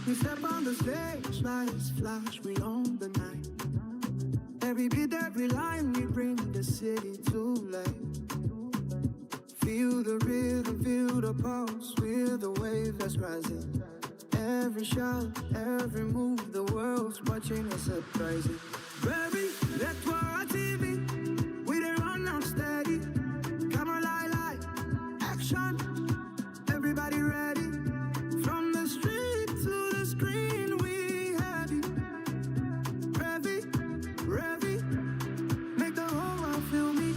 We step on the stage, lights flash, we own the night. Every beat, every line, we bring the city to life. Feel the rhythm, feel the pulse, feel the wave that's rising. Every shout, every move, the world's watching us surprising. Baby, let's go our TV. We don't run now steady. Camera light, action. Everybody ready. From the street to the screen, we heavy. Ready. Make the whole world feel me.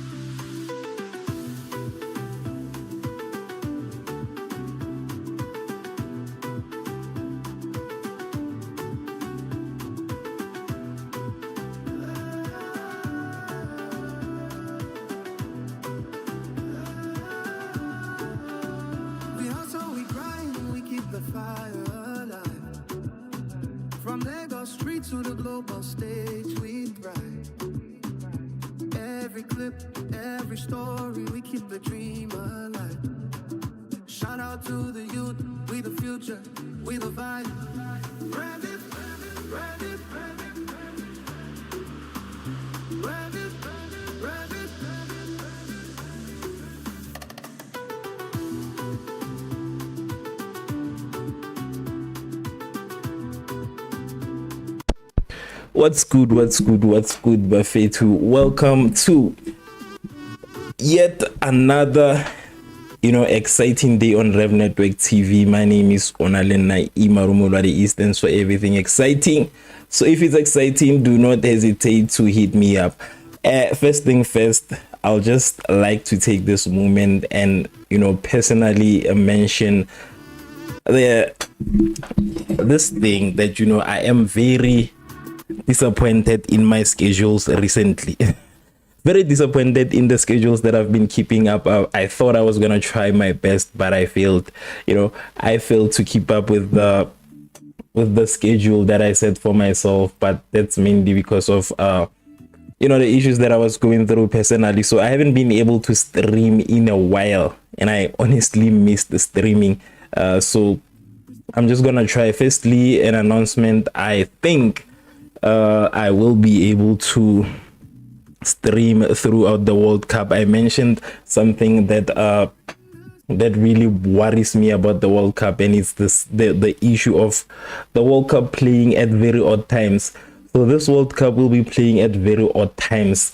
Street to the global stage, we thrive. Every clip, every story, we keep the dream alive. Shout out to the youth, we the future, we the vibe. Ready. What's good, Bafetu? Welcome to yet another, exciting day on Rev Network TV. My name is Onalena Imarumolwa, the Eastern, so everything exciting. So if it's exciting, do not hesitate to hit me up. First thing first, I'll just like to take this moment and, personally mention this thing that, I am very disappointed in my schedules recently. Very disappointed in the schedules that I've been keeping up. I thought I was gonna try my best, but I failed. I failed to keep up with the schedule that I set for myself. But that's mainly because of the issues that I was going through personally. So I haven't been able to stream in a while, and I honestly missed the streaming. So I'm just gonna try. Firstly, an announcement. I think I will be able to stream throughout the World Cup. I mentioned something that that really worries me about the World Cup, and it's the issue of the World Cup playing at very odd times. So this World Cup will be playing at very odd times.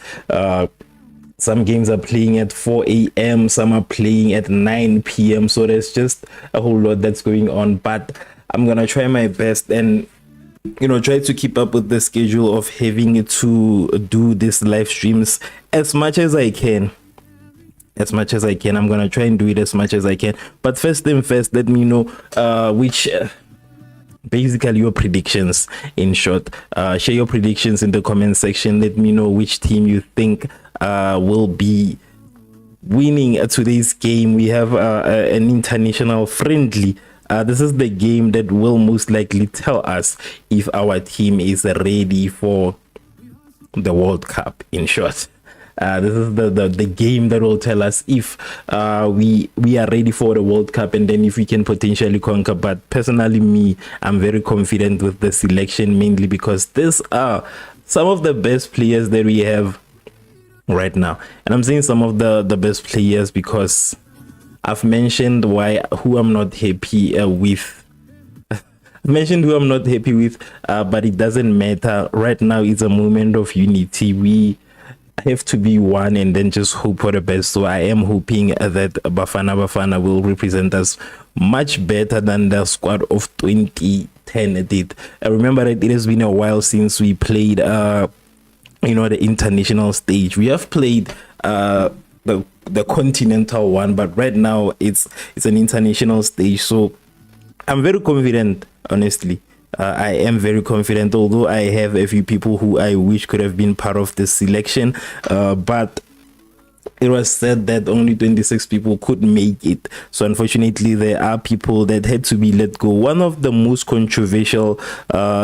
Some games are playing at 4 a.m. Some are playing at 9 p.m. So there's just a whole lot that's going on, but I'm gonna try my best and try to keep up with the schedule of having to do these live streams as much as I can. I'm gonna try and do it as much as I can. But first thing first, let me know which basically your predictions. In short, share your predictions in the comment section. Let me know which team you think will be winning today's game. We have an international friendly. This is the game that will most likely tell us if our team is ready for the World Cup. In short, this is the game that will tell us if we are ready for the World Cup, and then if we can potentially conquer. But personally, I'm very confident with the selection, mainly because these are some of the best players that we have right now. And I'm saying some of the best players because I've mentioned who I'm not happy with. I've mentioned who I'm not happy with, but it doesn't matter. Right now, it's a moment of unity. We have to be one and then just hope for the best. So I am hoping that Bafana Bafana will represent us much better than the squad of 2010 did. I remember that it has been a while since we played, the international stage. We have played the continental one, but right now it's an international stage. So I'm very confident, honestly. I am very confident, although I have a few people who I wish could have been part of this selection, but it was said that only 26 people could make it. So unfortunately, there are people that had to be let go. One of the most controversial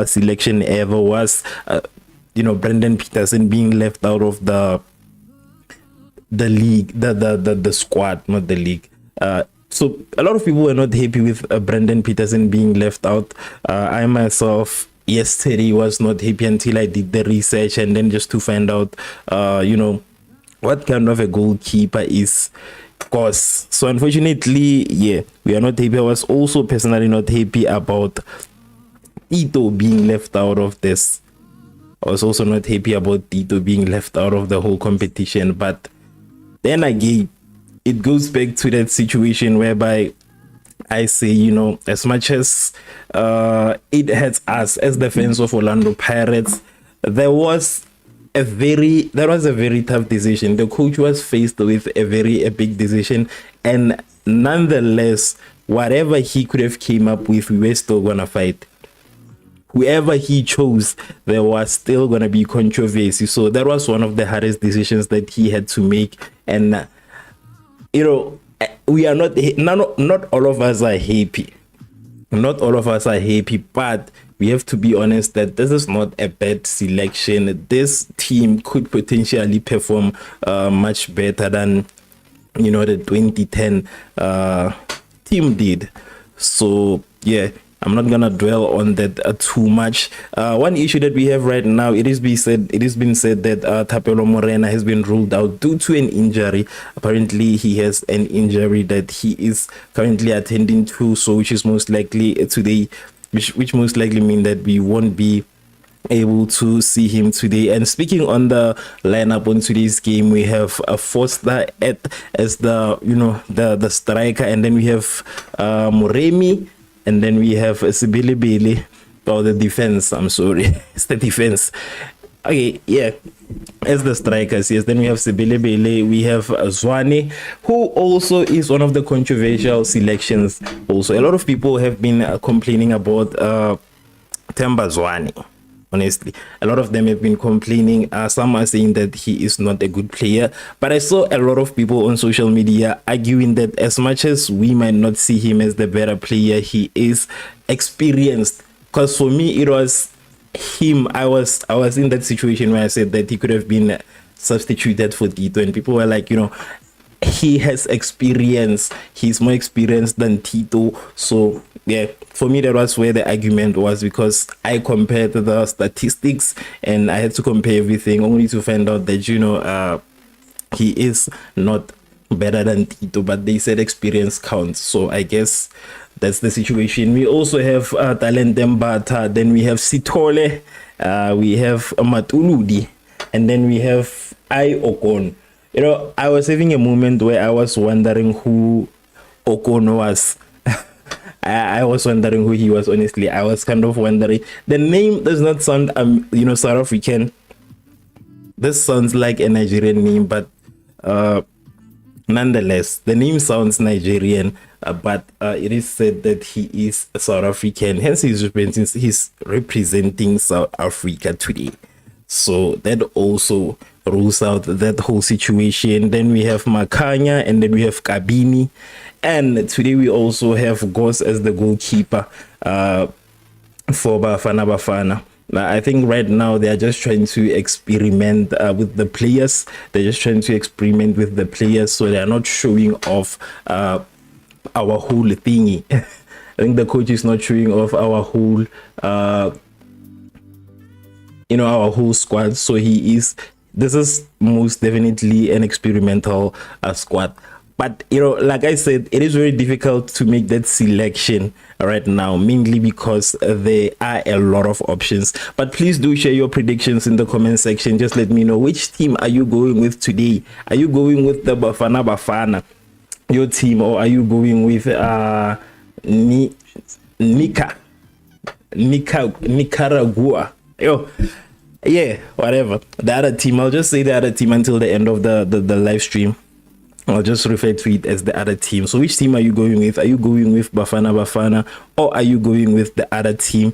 selection ever was Brendan Peterson being left out of the league, the squad, not the league. So a lot of people were not happy with Brendan Peterson being left out. I myself yesterday was not happy until I did the research and then just to find out, what kind of a goalkeeper is Kos. So unfortunately, yeah, we are not happy. I was also personally not happy about Tito being left out of this. I was also not happy about Tito being left out of the whole competition. But then again, it goes back to that situation whereby I say, as much as it hurts us as the fans of Orlando Pirates, that was a very tough decision. The coach was faced with a big decision, and nonetheless, whatever he could have came up with, we were still gonna fight. Whoever he chose, there was still gonna be controversy. So that was one of the hardest decisions that he had to make, and we are not all of us are happy. Not all of us are happy, but we have to be honest that this is not a bad selection. This team could potentially perform much better than the 2010 team did. So yeah, I'm not gonna dwell on that too much. One issue that we have right now, it has been said that Thapelo Morena has been ruled out due to an injury. Apparently, he has an injury that he is currently attending to, so which is most likely today, which most likely mean that we won't be able to see him today. And speaking on the lineup on today's game, we have a Foster as the striker, and then we have Moremi. And then we have Sibilibili, or the defense. I'm sorry, it's the defense. Okay, yeah, as the strikers, yes. Then we have Sibilibili, we have Zwane, who also is one of the controversial selections. Also, a lot of people have been complaining about Themba Zwane. Honestly, a lot of them have been complaining. Some are saying that he is not a good player, but I saw a lot of people on social media arguing that as much as we might not see him as the better player, he is experienced. Because for me, it was him. I was in that situation where I said that he could have been substituted for Tito, and people were like, he has experience. He's more experienced than Tito. So yeah, for me that was where the argument was, because I compared the statistics and I had to compare everything only to find out that he is not better than Tito, but they said experience counts. So I guess that's the situation. We also have Talent Mbata, then we have Sitole, we have Matuludi, and then we have Okon. I was having a moment where I was wondering who Okon was. I was wondering who he was, honestly. I was kind of wondering. The name does not sound, South African. This sounds like a Nigerian name, but nonetheless, the name sounds Nigerian, but it is said that he is South African. Hence, he's representing South Africa today. So that also rules out that whole situation. Then we have Makanya, and then we have Kabini. And today we also have Gos as the goalkeeper for Bafana Bafana. I think right now they are just trying to experiment with the players. They're just trying to experiment with the players, so they are not showing off our whole thingy. I think the coach is not showing off our whole our whole squad. So this is most definitely an experimental squad. But like I said, it is very difficult to make that selection right now, mainly because there are a lot of options. But please do share your predictions in the comment section. Just let me know, which team are you going with today? Are you going with the Bafana Bafana, your team, or are you going with Nicaragua? Yeah, whatever. The other team, I'll just say the other team until the end of the live stream. I'll just refer to it as the other team. So which team are you going with? Are you going with Bafana Bafana, or are you going with the other team?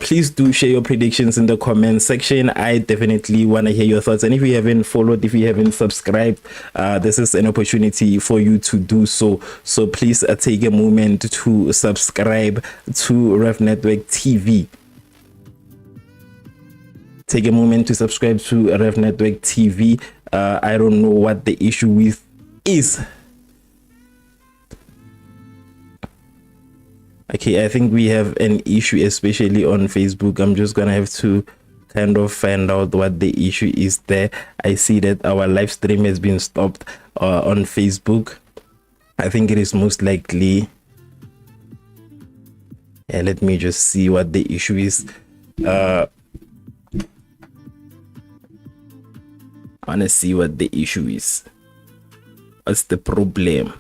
Please do share your predictions in the comment section. I definitely want to hear your thoughts. And if you haven't followed, if you haven't subscribed, this is an opportunity for you to do so. So please take a moment to subscribe to Rev Network TV. Take a moment to subscribe to Rev Network TV. I don't know what the issue with is. Okay, I think we have an issue, especially on Facebook. I'm just gonna have to kind of find out what the issue is there. I see that our live stream has been stopped on Facebook. I think it is most likely. Yeah, let me just see what the issue is. I wanna see what the issue is. What's the problem?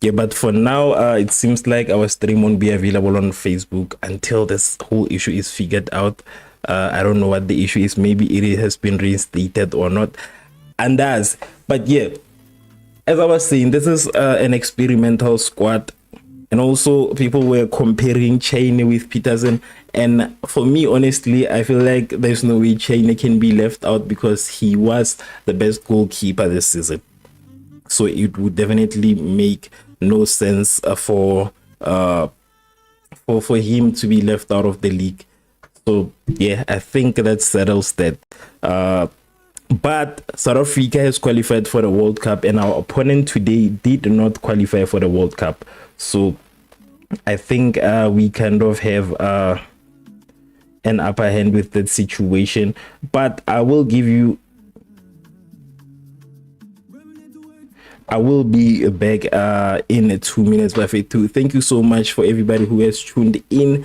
Yeah, but for now, it seems like our stream won't be available on Facebook until this whole issue is figured out. I don't know what the issue is. Maybe it has been reinstated or not. And as, but yeah, as I was saying, this is an experimental squad. And also, people were comparing Cheney with Peterson. And for me, honestly, I feel like there's no way Cheney can be left out because he was the best goalkeeper this season. So it would definitely make no sense for him to be left out of the league. So yeah, I think that settles that. But South Africa has qualified for the World Cup, and our opponent today did not qualify for the World Cup. So I think we kind of have an upper hand with that situation. But I will be back in 2 minutes. Buffet 2. Thank you so much for everybody who has tuned in.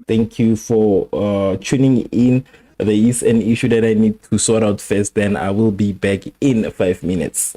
Thank you for tuning in. There is an issue that I need to sort out first. Then I will be back in 5 minutes.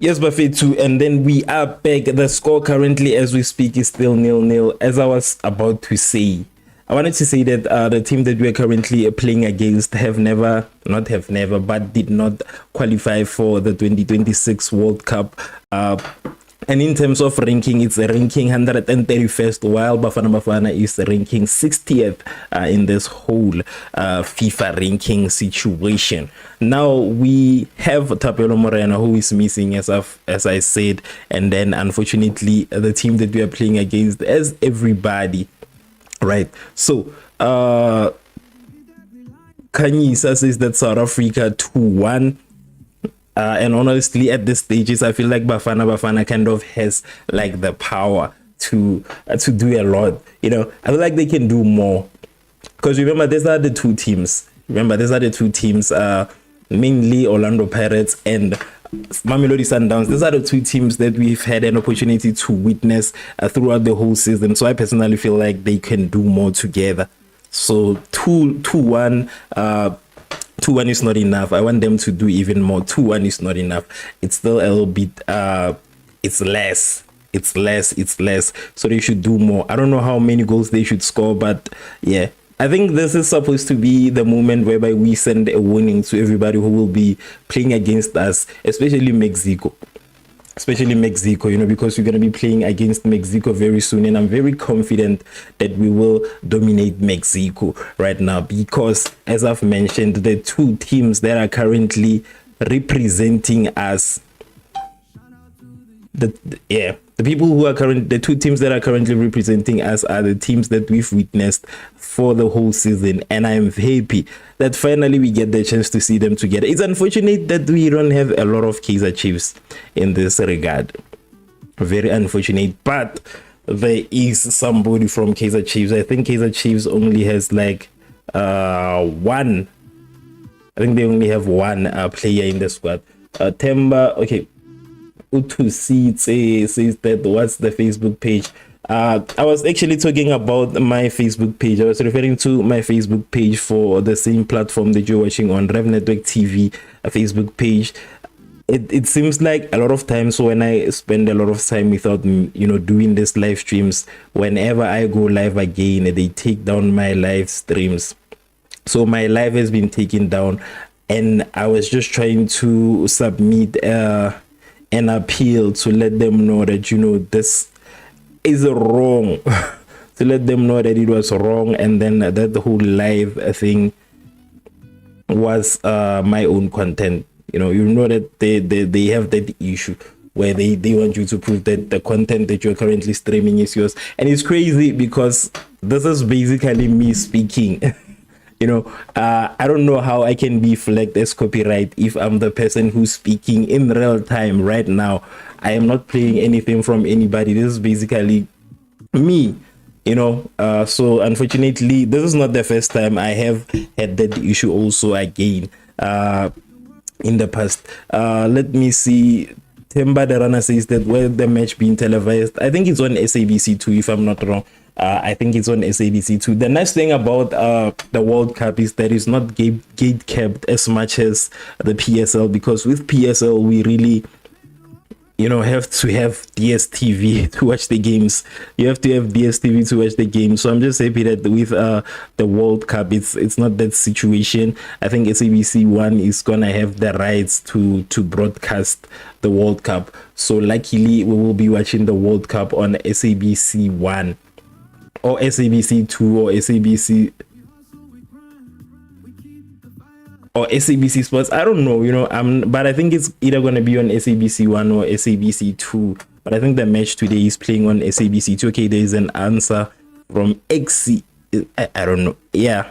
Yes, Buffet too, and then we are back. The score currently, as we speak, is still 0-0. As I was about to say, I wanted to say that the team that we are currently playing against but did not qualify for the 2026 World Cup. And in terms of ranking, it's ranking 131st, while Bafana Bafana is ranking 60th in this whole FIFA ranking situation. Now we have Tapelo Moreno, who is missing, as I said, and then unfortunately the team that we are playing against, as everybody, right? So Kanyisa says that South Africa 2-1. And honestly, at this stages, I feel like Bafana Bafana kind of has like the power to do a lot. You know, I feel like they can do more, because remember, these are the two teams. Mainly Orlando Pirates and Mamelodi Sundowns. These are the two teams that we've had an opportunity to witness throughout the whole season. So I personally feel like they can do more together. So 2-1. 2-1 is not enough. I want them to do even more. 2-1 is not enough. It's still a little bit it's less. So they should do more. I don't know how many goals they should score, but yeah, I think this is supposed to be the moment whereby we send a warning to everybody who will be playing against us, especially Mexico, you know, because we're going to be playing against Mexico very soon, and I'm very confident that we will dominate Mexico right now, because as I've mentioned, the two teams that are currently representing us, the two teams that are currently representing us are the teams that we've witnessed for the whole season, and I'm happy that finally we get the chance to see them together. It's unfortunate that we don't have a lot of Kaizer Chiefs in this regard. Very unfortunate, but there is somebody from Kaizer Chiefs. I think Kaizer Chiefs only has like one. I think they only have one player in the squad. Temba, okay. Utusi says that what's the Facebook page? I was actually talking about my Facebook page. I was referring to my Facebook page for the same platform that you're watching on, Rev Network TV, a Facebook page. It seems like a lot of times when I spend a lot of time without, you know, doing these live streams, whenever I go live again, they take down my live streams. So my live has been taken down, and I was just trying to submit an appeal to let them know that, you know, this is wrong. To let them know that it was wrong, and then that the whole live thing was my own content. You know that they have that issue where they want you to prove that the content that you're currently streaming is yours. And it's crazy because this is basically me speaking. You know, I don't know how I can be flagged as copyright if I'm the person who's speaking in real time right now. I am not playing anything from anybody. This is basically me, you know. So unfortunately, this is not the first time I have had that issue also again in the past. Let me see. Temba the Runner says that where the match being televised, I think it's on SABC2 if I'm not wrong. I think it's on SABC2. The nice thing about the World Cup is that it's not gate kept as much as the PSL, because with PSL we really, you know, have to have DSTV to watch the games. You have to have DSTV to watch the games. So I'm just happy that with the World Cup, it's not that situation. I think SABC1 is gonna have the rights to broadcast the World Cup. So luckily we will be watching the World Cup on SABC1 or SABC2 or SABC Sports. I don't know, you know, but I think it's either going to be on SABC1 or SABC2. But I think the match today is playing on SABC2. Okay, there is an answer from XC. I don't know. Yeah,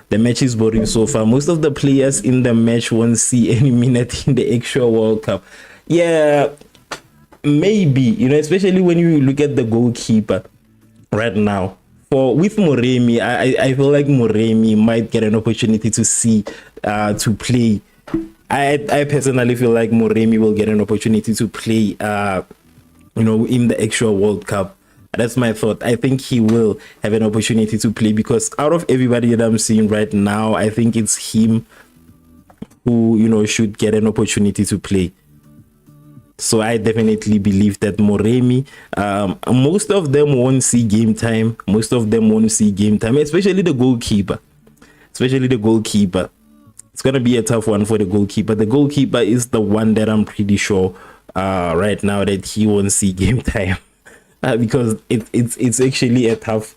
the match is boring so far. Most of the players in the match won't see any minute in the actual World Cup. Yeah, maybe, you know, especially when you look at the goalkeeper right now. With Moremi, I feel like Moremi might get an opportunity to see to play. I personally feel like Moremi will get an opportunity to play you know, in the actual World Cup. That's my thought. I think he will have an opportunity to play, because out of everybody that I'm seeing right now, I think it's him who, you know, should get an opportunity to play. So I definitely believe that Moremi, most of them won't see game time. Most of them won't see game time, especially the goalkeeper. Especially the goalkeeper. It's going to be a tough one for the goalkeeper. The goalkeeper is the one that I'm pretty sure right now that he won't see game time. Because it's actually a tough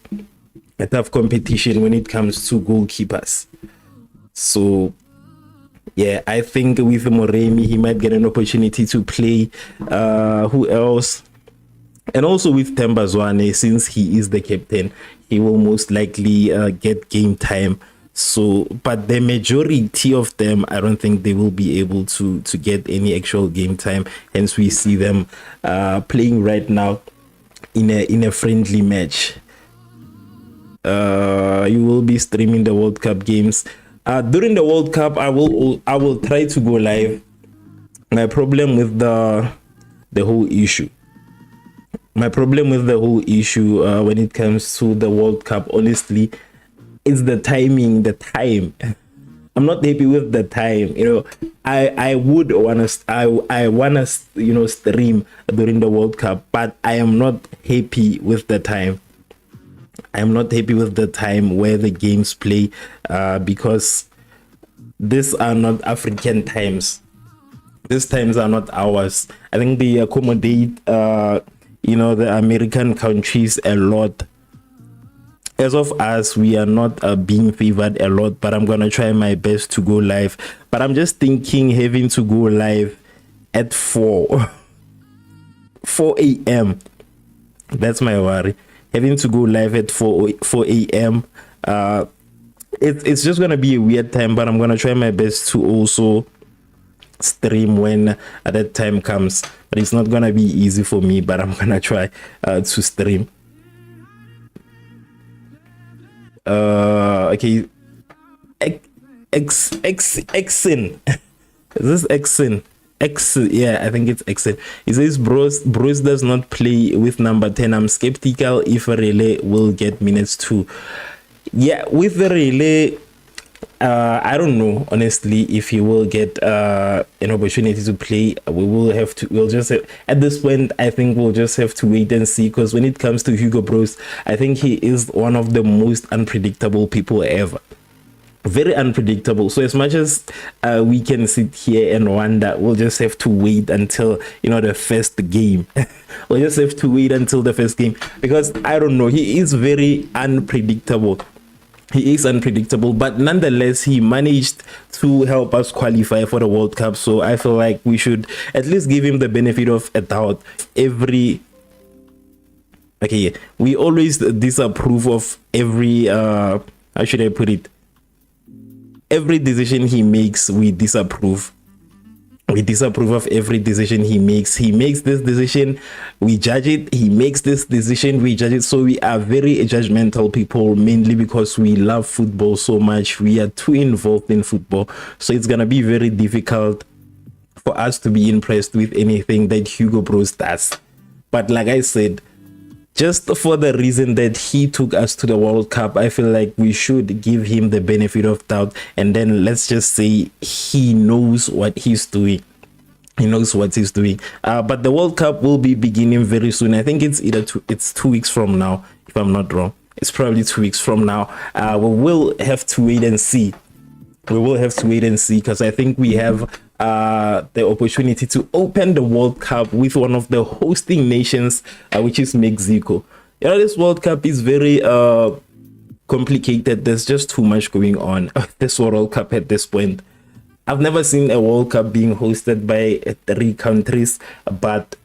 competition when it comes to goalkeepers. So yeah, I think with Moremi, he might get an opportunity to play. Who else? And also with Themba Zwane, since he is the captain, he will most likely get game time. So, but the majority of them, I don't think they will be able to get any actual game time. Hence, we see them playing right now in a friendly match. You will be streaming the World Cup games. During the World Cup, I will try to go live. My problem with the whole issue when it comes to the World Cup, honestly, is the timing. The time. I'm not happy with the time. I wanna stream during the World Cup, but I am not happy with the time. I'm not happy with the time where the games play because these are not African times. These times are not ours. I think they accommodate the American countries a lot. As of us, we are not being favored a lot, but I'm gonna try my best to go live. But I'm just thinking having to go live at 4 a.m. That's my worry. Having to go live at 4 a.m. It's just gonna be a weird time, but I'm gonna try my best to also stream when that time comes. But it's not gonna be easy for me, but I'm gonna try to stream. Okay, Exin. Is this Exin? Yeah, I think it's Exin. It says Bruce does not play with number 10. I'm skeptical if Relay will get minutes too. Yeah, with the Relay, I don't know honestly if he will get an opportunity to play. We'll just have, at this point I think we'll just have to wait and see, because when it comes to Hugo Bros, I think he is one of the most unpredictable people ever. Very unpredictable. So as much as we can sit here and wonder, we'll just have to wait until the first game. We'll just have to wait until the first game, because I don't know, he is very unpredictable. He is unpredictable, but nonetheless, he managed to help us qualify for the World Cup. So I feel like we should at least give him the benefit of a doubt. We always disapprove of every how should I put it? Every decision he makes, we disapprove. We disapprove of every decision he makes. He makes this decision, we judge it. He makes this decision, we judge it. So we are very judgmental people, mainly because we love football so much. We are too involved in football. So it's going to be very difficult for us to be impressed with anything that Hugo Bros does. But like I said, just for the reason that he took us to the World Cup, I feel like we should give him the benefit of doubt. And then let's just say he knows what he's doing. He knows what he's doing. But the World Cup will be beginning very soon. I think it's it's 2 weeks from now, if I'm not wrong. It's probably 2 weeks from now. We will have to wait and see. Because I think we have the opportunity to open the World Cup with one of the hosting nations, which is Mexico. This World Cup is very complicated. There's just too much going on. This World Cup at this point, I've never seen a World Cup being hosted by 3 countries, but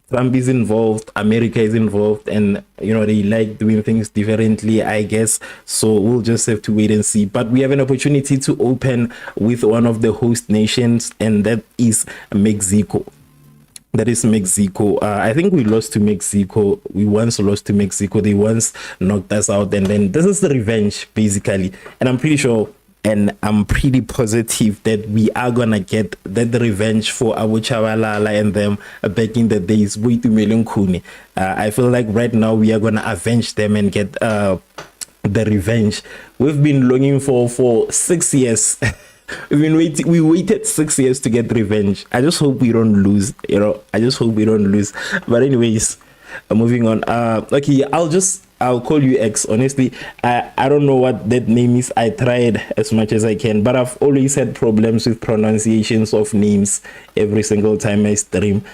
Trump is involved, America is involved, and they like doing things differently, I guess. So we'll just have to wait and see. But we have an opportunity to open with one of the host nations, and that is Mexico. I think we lost to Mexico. We once lost to Mexico. They once knocked us out, and then this is the revenge, basically. And I'm pretty sure, and I'm pretty positive that we are gonna get that revenge for Abu Chabalala and them back in the days. I feel like right now we are gonna avenge them and get the revenge we've been longing for 6 years. We waited 6 years to get revenge. I just hope we don't lose. I just hope we don't lose. But anyways, moving on. Okay, I'll call you X. Honestly, I don't know what that name is. I tried as much as I can, but I've always had problems with pronunciations of names every single time I stream.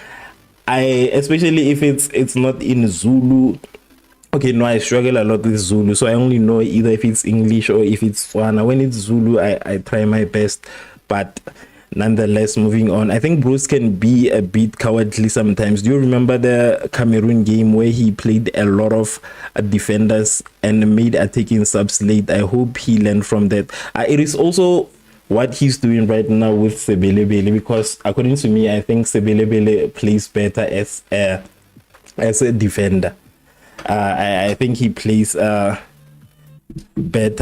Especially if it's not in Zulu. Okay, no, I struggle a lot with Zulu, so I only know either if it's English or if it's Swana. When it's Zulu, I try my best, but nonetheless, moving on. I think Bruce can be a bit cowardly sometimes. Do you remember the Cameroon game where he played a lot of defenders and made attacking subs late? I hope he learned from that. It is also what he's doing right now with Sebelebele, because according to me, I think Sebelebele plays better as a defender. I think he plays better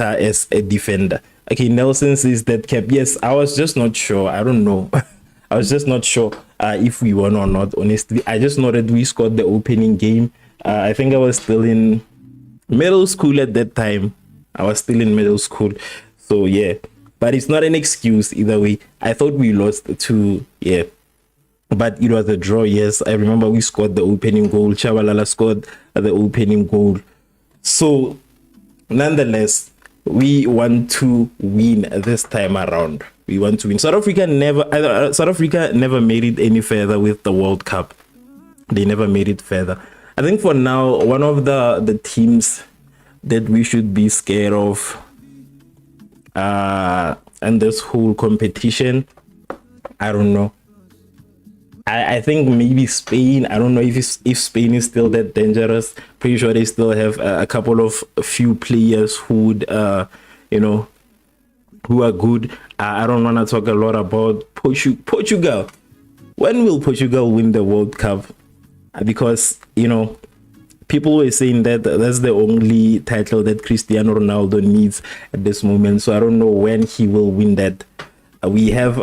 as a defender. Okay, Nelson says that Cap. Yes, I was just not sure. I don't know. I was just not sure if we won or not. Honestly, I just know that we scored the opening game. I think I was still in middle school at that time. So yeah, but it's not an excuse either way. I thought we lost to but it was a draw. Yes, I remember we scored the opening goal. Chabalala scored the opening goal. So nonetheless, we want to win this time around. We want to win. South Africa never made it any further with the World Cup. They never made it further. I think for now, one of the teams that we should be scared of and this whole competition, I don't know. I think maybe Spain. I don't know if Spain is still that dangerous. Pretty sure they still have a few players who would, who are good. I don't want to talk a lot about Portugal. When will Portugal win the World Cup? Because, people were saying that that's the only title that Cristiano Ronaldo needs at this moment. So I don't know when he will win that. We have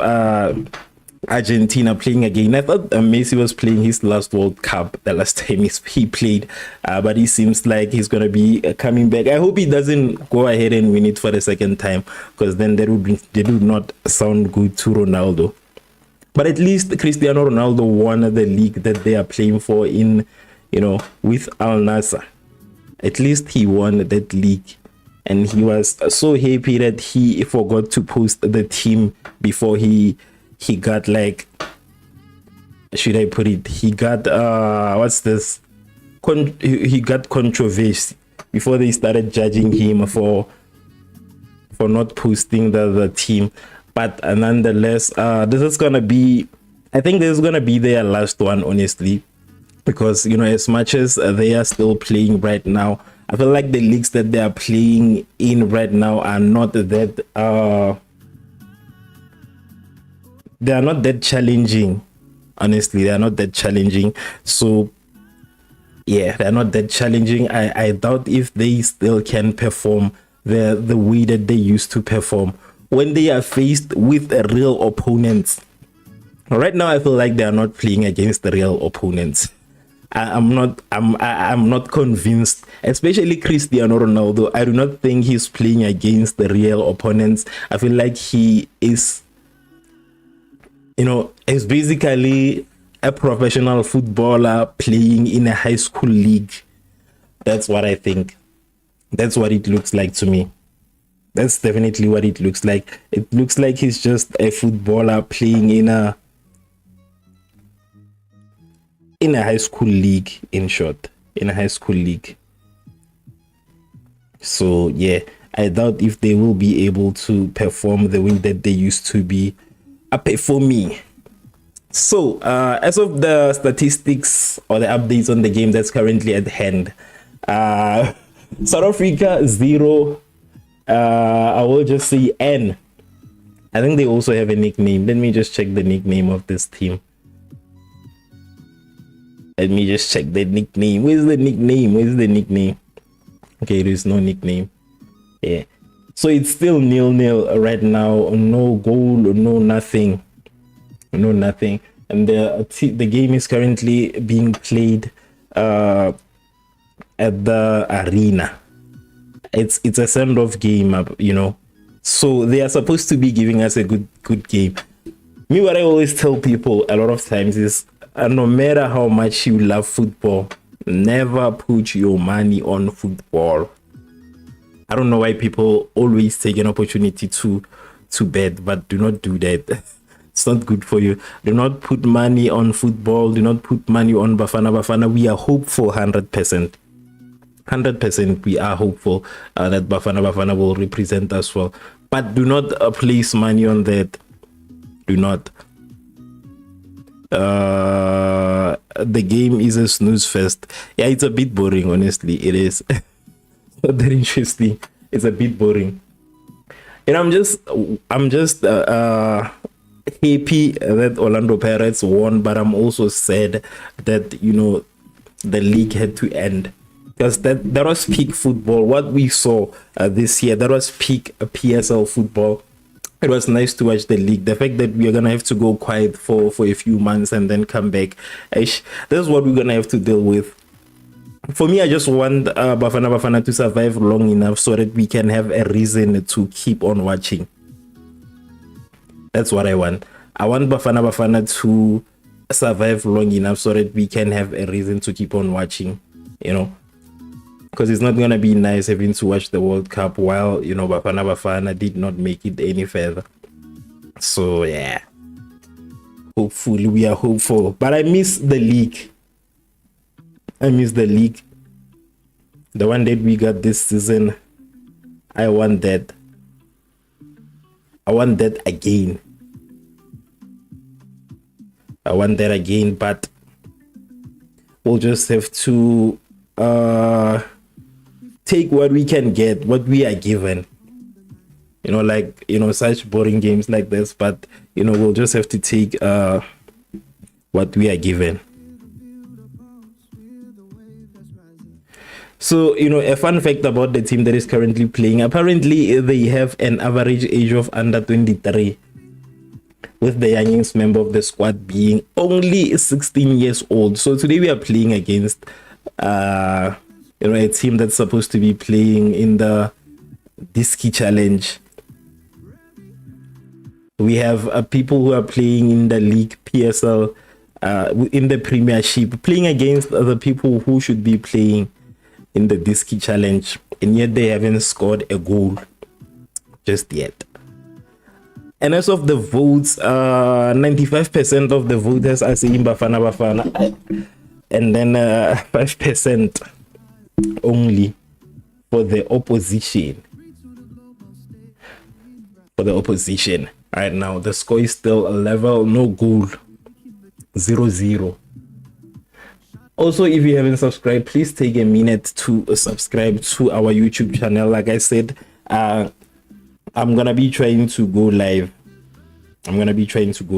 Argentina playing again. I thought Messi was playing his last World Cup the last time he played, but he seems like he's gonna be coming back. I hope he doesn't go ahead and win it for the second time, because then that would not sound good to Ronaldo. But at least Cristiano Ronaldo won the league that they are playing for in, with Al Nassr. At least he won that league, and he was so happy that he forgot to post the team before he got, like, should I put it, he got he got controversy before they started judging him for not posting the team. But nonetheless, this is gonna be their last one, honestly, because as much as they are still playing right now, I feel like the leagues that they are playing in right now are not that they are not that challenging. Honestly, they are not that challenging. So yeah, they're not that challenging. I doubt if they still can perform the way that they used to perform when they are faced with real opponents. Right now, I feel like they are not playing against the real opponents. I'm not convinced, especially Cristiano Ronaldo. I do not think he's playing against the real opponents. I feel like he is, is basically a professional footballer playing in a high school league. That's what I think. That's what it looks like to me. That's definitely what it looks like. It looks like he's just a footballer playing in a high school league, in short. In a high school league. So yeah, I doubt if they will be able to perform the way that they used to be for me. So as of the statistics or the updates on the game that's currently at hand, South Africa 0. I will just say N. I think they also have a nickname. Let me just check the nickname of this team. Let me just check the nickname. Where's the nickname? Okay, there is no nickname. Yeah. So it's still 0-0 right now. No goal, no nothing. And the game is currently being played at the arena. It's a send-off game, So they are supposed to be giving us a good game. Me, what I always tell people a lot of times is, no matter how much you love football, never put your money on football. I don't know why people always take an opportunity to bet, but do not do that. It's not good for you. Do not put money on football. Do not put money on Bafana Bafana. We are hopeful 100%. 100% we are hopeful that Bafana Bafana will represent us well. But do not place money on that. Do not. The game is a snooze fest. Yeah, it's a bit boring, honestly. It is. Not that interesting. It's a bit boring. And I'm just happy that Orlando Pirates won, but I'm also sad that, you know, the league had to end, because that was peak football. What we saw this year, that was peak PSL football. It was nice to watch the league. The fact that we are gonna have to go quiet for a few months and then come back, this is what we're gonna have to deal with. For me, I just want Bafana Bafana to survive long enough so that we can have a reason to keep on watching. That's what I want. I want Bafana Bafana to survive long enough so that we can have a reason to keep on watching, you know, because it's not going to be nice having to watch the World Cup while, you know, Bafana Bafana did not make it any further. So, yeah. Hopefully, we are hopeful. But I miss the league. I miss the league. The one that we got this season, I want that. I want that again. I want that again, but we'll just have to take what we can get, what we are given. You know, like, you know, such boring games like this, but, you know, we'll just have to take what we are given. So, you know, a fun fact about the team that is currently playing, apparently they have an average age of under 23, with the youngest member of the squad being only 16 years old. So today we are playing against you know, a team that's supposed to be playing in the Disky Challenge. We have people who are playing in the league PSL, in the Premiership, playing against other people who should be playing in the Disky Challenge, and yet they haven't scored a goal just yet. And as of the votes, 95% of the voters are saying Bafana Bafana, and then 5% only for the opposition. For the opposition. Right now, the score is still a level, no goal, 0-0. Also, if you haven't subscribed, please take a minute to subscribe to our YouTube channel. Like I said, I'm gonna be trying to go live. For now. I'm gonna be trying to go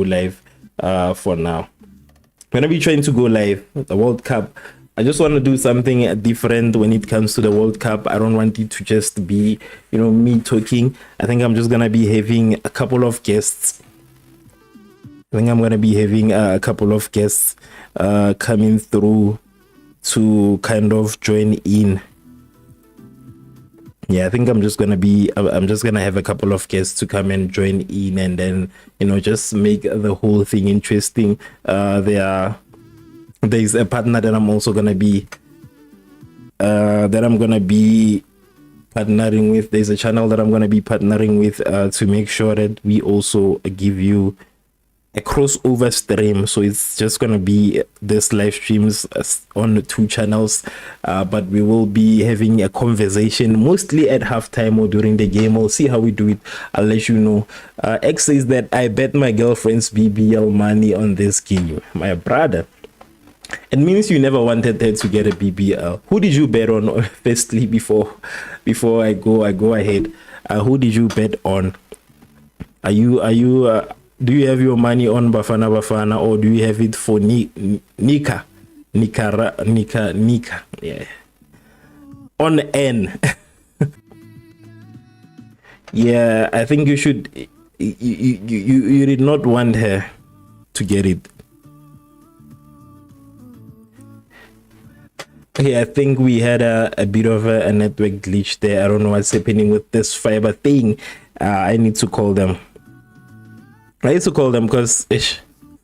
live. The World Cup, I just want to do something different when it comes to the World Cup. I don't want it to just be, you know, me talking. I think I'm just gonna be having a couple of guests. Coming through to kind of join in. Yeah, I think I'm just gonna have a couple of guests to come and join in, and then, you know, just make the whole thing interesting. There's a partner that I'm also gonna be partnering with. There's a channel that I'm gonna be partnering with to make sure that we also give you a crossover stream. So it's just gonna be this live streams on 2 channels, but we will be having a conversation mostly at halftime or during the game. We'll see how we do it. I'll let you know. X says that I bet my girlfriend's BBL money on this game. My brother, it means you never wanted her to get a BBL. Who did you bet on? Firstly, before I go ahead, who did you bet on? Are you do you have your money on Bafana Bafana, or do you have it for Nika? Yeah. On N. Yeah, I think you should. You did not want her to get it. Okay, I think we had a bit of a network glitch there. I don't know what's happening with this fiber thing. I need to call them. I used to call them because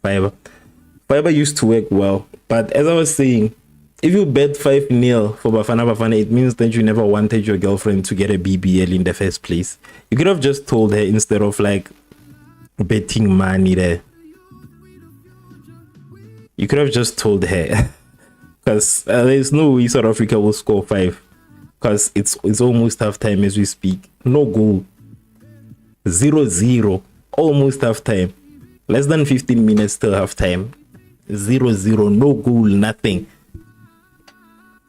Fiber used to work well. But as I was saying, if you bet 5-0 for Bafana Bafana, it means that you never wanted your girlfriend to get a BBL in the first place. You could have just told her instead of like betting money there. You could have just told her because there's no way South Africa will score 5 because it's almost half time as we speak. No goal. 0-0. Almost half time. Less than 15 minutes till half time. 0-0. No goal. Nothing.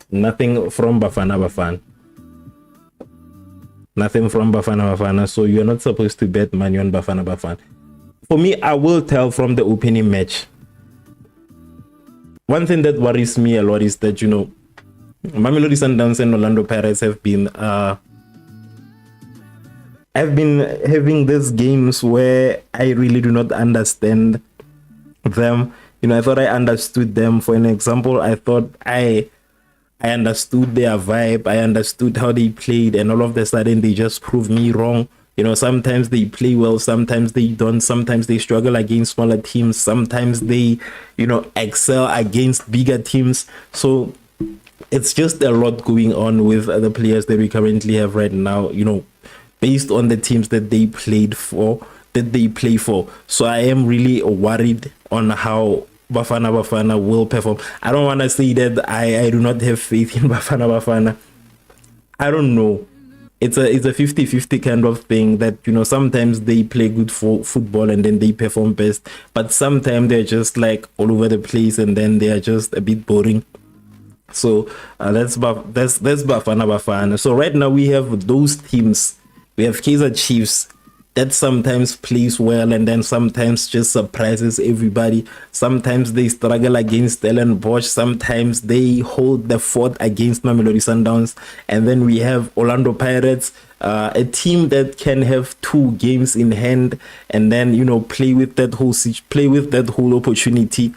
Nothing from Bafana Bafana. Nothing from Bafana Bafana. So you're not supposed to bet money on Bafana Bafana. For me, I will tell from the opening match. One thing that worries me a lot is that, you know, Mamelodi Sundowns and Orlando Pirates have been having these games where I really do not understand them. You know, I thought I understood them. For an example, I thought I understood their vibe. I understood how they played, and all of a sudden they just proved me wrong. You know, sometimes they play well, sometimes they don't, sometimes they struggle against smaller teams, sometimes they, you know, excel against bigger teams. So it's just a lot going on with the players that we currently have right now, you know, based on the teams that they play for. So I am really worried on how Bafana Bafana will perform. I don't want to say that I do not have faith in Bafana Bafana. I don't know. It's a 50-50 kind of thing that, you know, sometimes they play good football and then they perform best, but sometimes they're just like all over the place and then they are just a bit boring. So that's Bafana Bafana. So right now we have those teams. We have Kaizer Chiefs that sometimes plays well and then sometimes just surprises everybody. Sometimes they struggle against Stellenbosch. Sometimes they hold the fort against Mamelodi Sundowns. And then we have Orlando Pirates, a team that can have 2 games in hand and then, you know, play with that whole opportunity,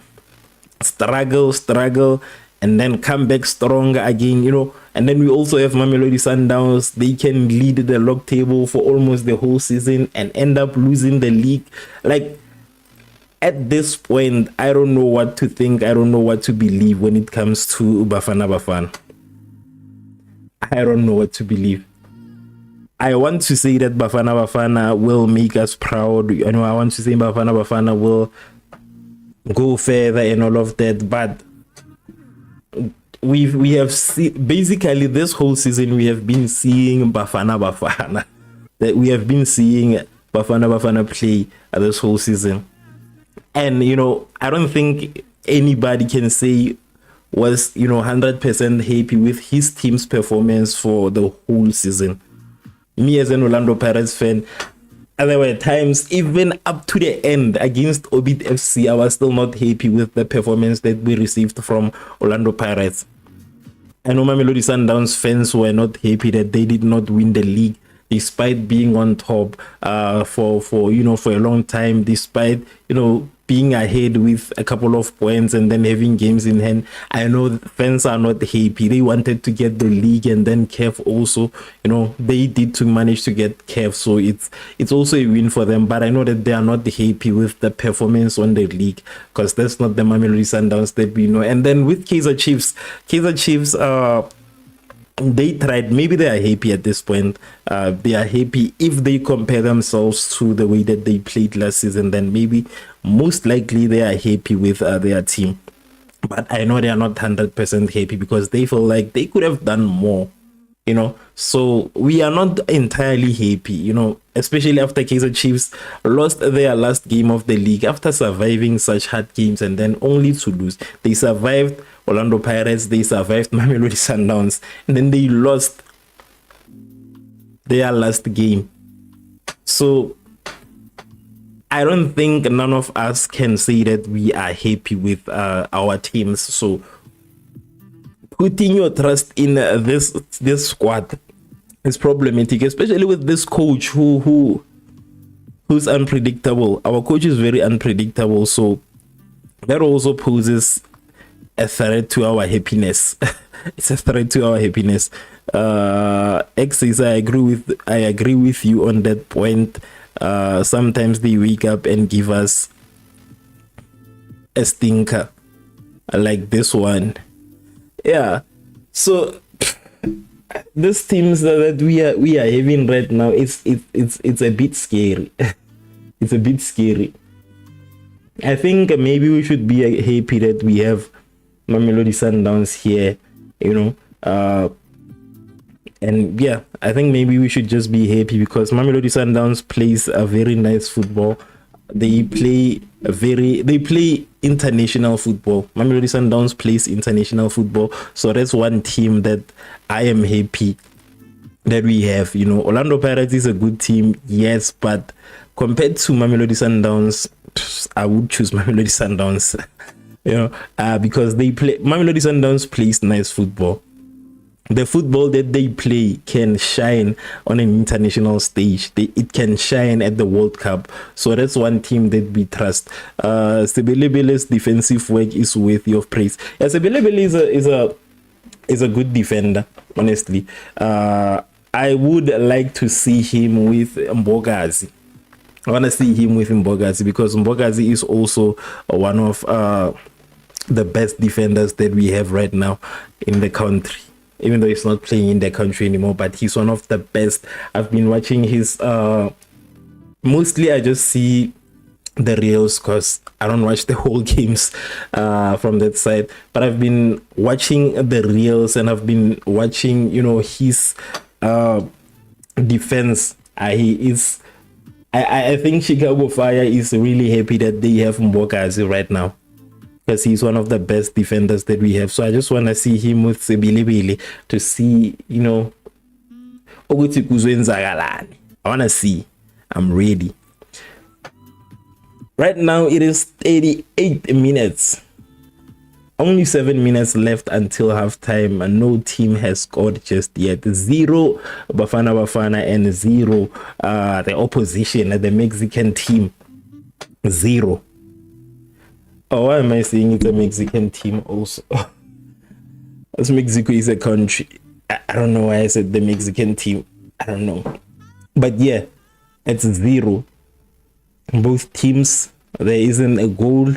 struggle, and then come back stronger again, you know. And then we also have Mamelodi Sundowns. They can lead the log table for almost the whole season and end up losing the league. Like, at this point, I don't know what to think. I don't know what to believe when it comes to Bafana Bafana. I don't know what to believe. I want to say that Bafana Bafana will make us proud. You know, I want to say Bafana Bafana will go further and all of that, but we have seen basically this whole season we have been seeing Bafana Bafana. That we have been seeing Bafana Bafana play this whole season, and you know, I don't think anybody can say was, you know, 100% happy with his team's performance for the whole season. Me as an Orlando Pirates fan, there were times even up to the end against Obit FC, I was still not happy with the performance that we received from Orlando Pirates. I know Mamelodi Sundowns fans were not happy that they did not win the league despite being on top for a long time, despite, you know, being ahead with a couple of points and then having games in hand. I know fans are not happy. They wanted to get the league, and then CAF also, you know, they did to manage to get CAF, so it's also a win for them. But I know that they are not happy with the performance on the league, because that's not the Mamelodi Sundowns that we know. And then with Kaizer Chiefs, they tried. Maybe they are happy at this point. They are happy if they compare themselves to the way that they played last season. Then maybe, most likely, they are happy with their team. But I know they are not 100% happy because they feel like they could have done more, you know. So we are not entirely happy, you know, especially after Kaizer Chiefs lost their last game of the league after surviving such hard games and then only to lose. They survived Orlando Pirates, they survived Mamelodi Sundowns, and then they lost their last game. So I don't think none of us can say that we are happy with our teams. So putting your trust in this squad is problematic, especially with this coach who's unpredictable. Our coach is very unpredictable, so that also poses a threat to our happiness. it's a threat to our happiness. X says I agree with you on that point. Sometimes they wake up and give us a stinker like this one. Yeah. So these teams that we are having right now, it's a bit scary. It's a bit scary. I think maybe we should be happy that we have Mamelodi Sundowns here, you know. And yeah, I think maybe we should just be happy because Mamelodi Sundowns plays a very nice football. They play international football. Mamelodi Sundowns plays international football. So that's one team that I am happy that we have. You know, Orlando Pirates is a good team, yes, but compared to Mamelodi Sundowns, I would choose Mamelodi Sundowns. You know, because Mamelodi Sundowns plays nice football. The football that they play can shine on an international stage. It can shine at the World Cup. So that's one team that we trust. Sebelebele's defensive work is worthy of praise. Yeah, Sebelebele is a good defender, honestly. I would like to see him with Mbogazi. I want to see him with Mbogazi because Mbogazi is also one of the best defenders that we have right now in the country. Even though he's not playing in the country anymore, but he's one of the best. I've been watching his mostly I just see the reels because I don't watch the whole games from that side, but I've been watching the reels and I've been watching, you know, his defense. I think Chicago Fire is really happy that they have Mbokazi right now, because he's one of the best defenders that we have. So I just want to see him with Sebilibili to see, you know, I want to see. I'm ready. Right now it is 38 minutes. Only 7 minutes left until halftime, and no team has scored just yet. 0 Bafana Bafana and 0 the opposition, the Mexican team. 0. Oh, why am I saying it's a Mexican team also? As Mexico is a country. I don't know why I said the Mexican team. I don't know. But yeah, it's 0. Both teams, there isn't a goal,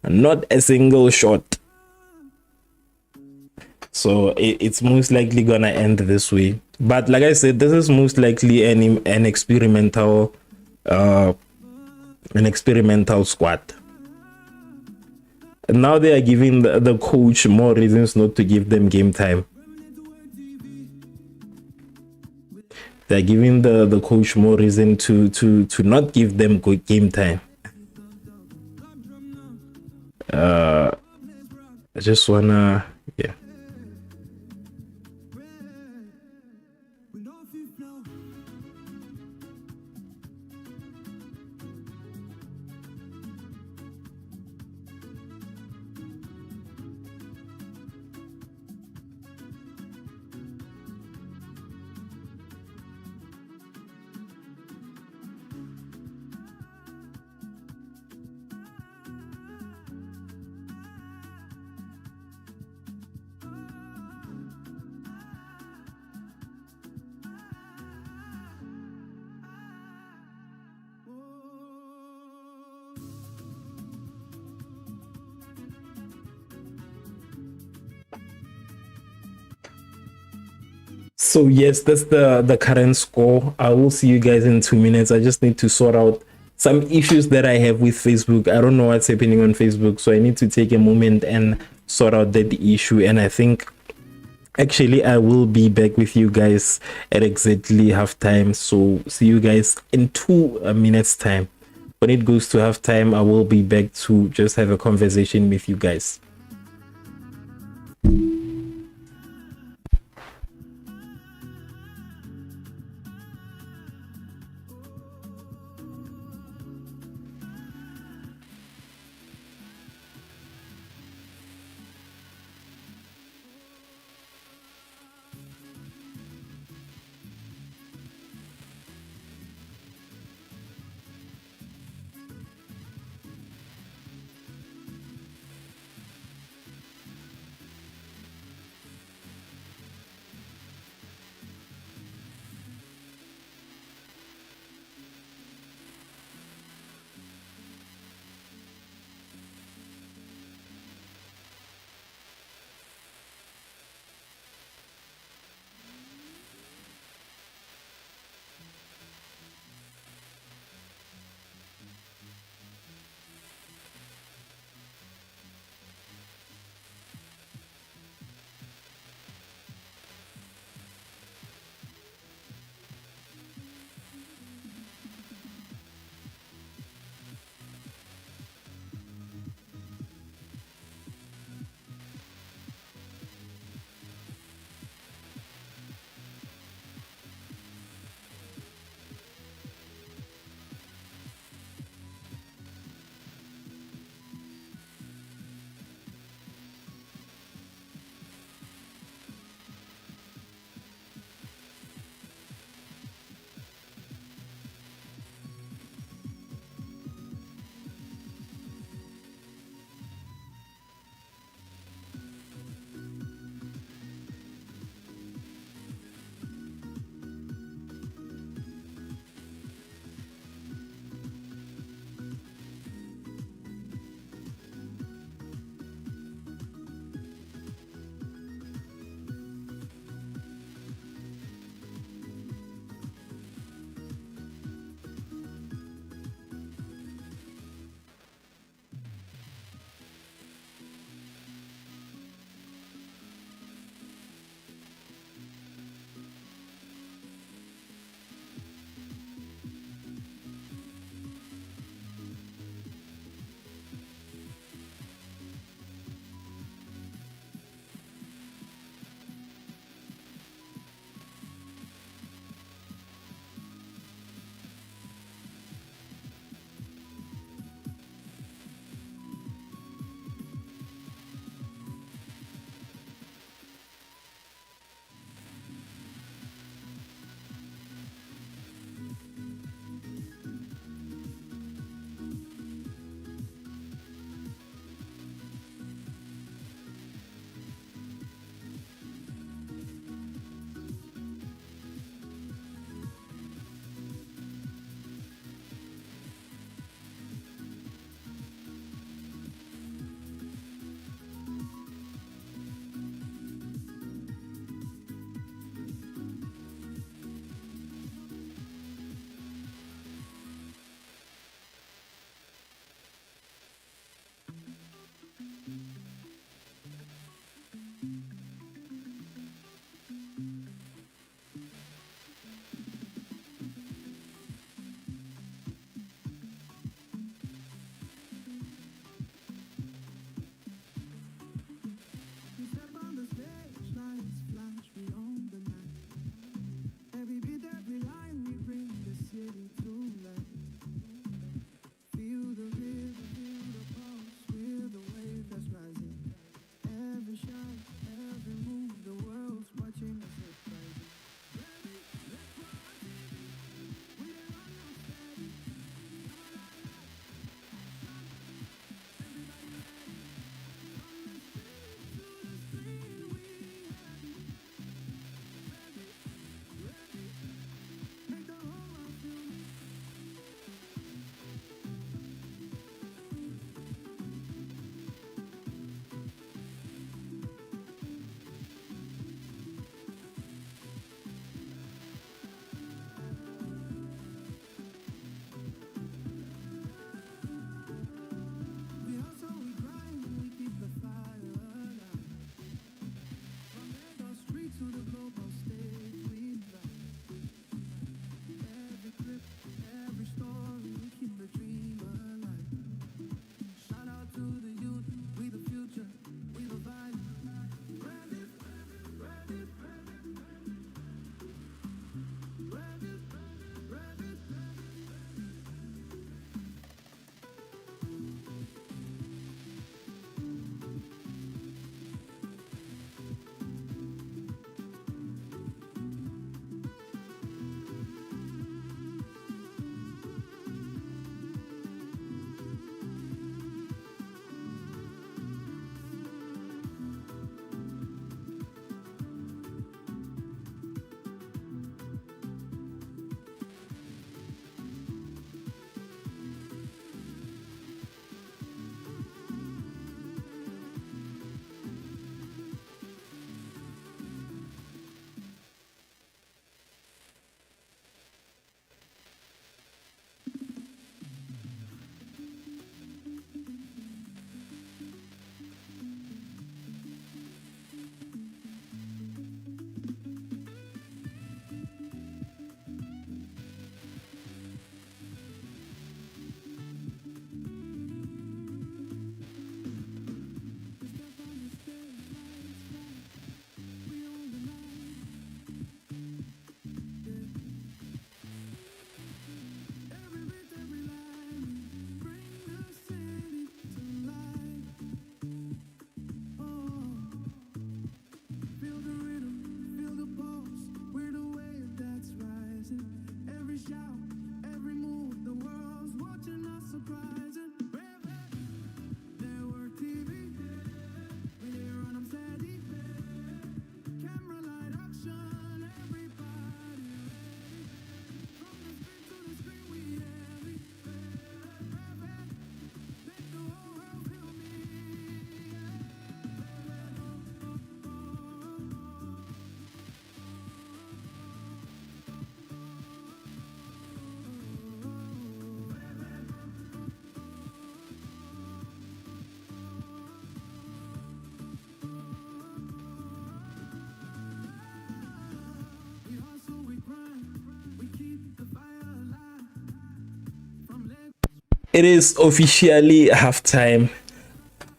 not a single shot. So it's most likely gonna end this way. But like I said, this is most likely an experimental squad. Now they are giving the coach more reasons not to give them game time. They're giving the coach more reason to not give them good game time. I just wanna, yeah. So yes, that's the current score. I will see you guys in 2 minutes. I just need to sort out some issues that I have with Facebook. I don't know what's happening on Facebook, so I need to take a moment and sort out that issue. And I think actually I will be back with you guys at exactly halftime. So see you guys in 2 minutes time. When it goes to halftime, I will be back to just have a conversation with you guys. It is officially halftime.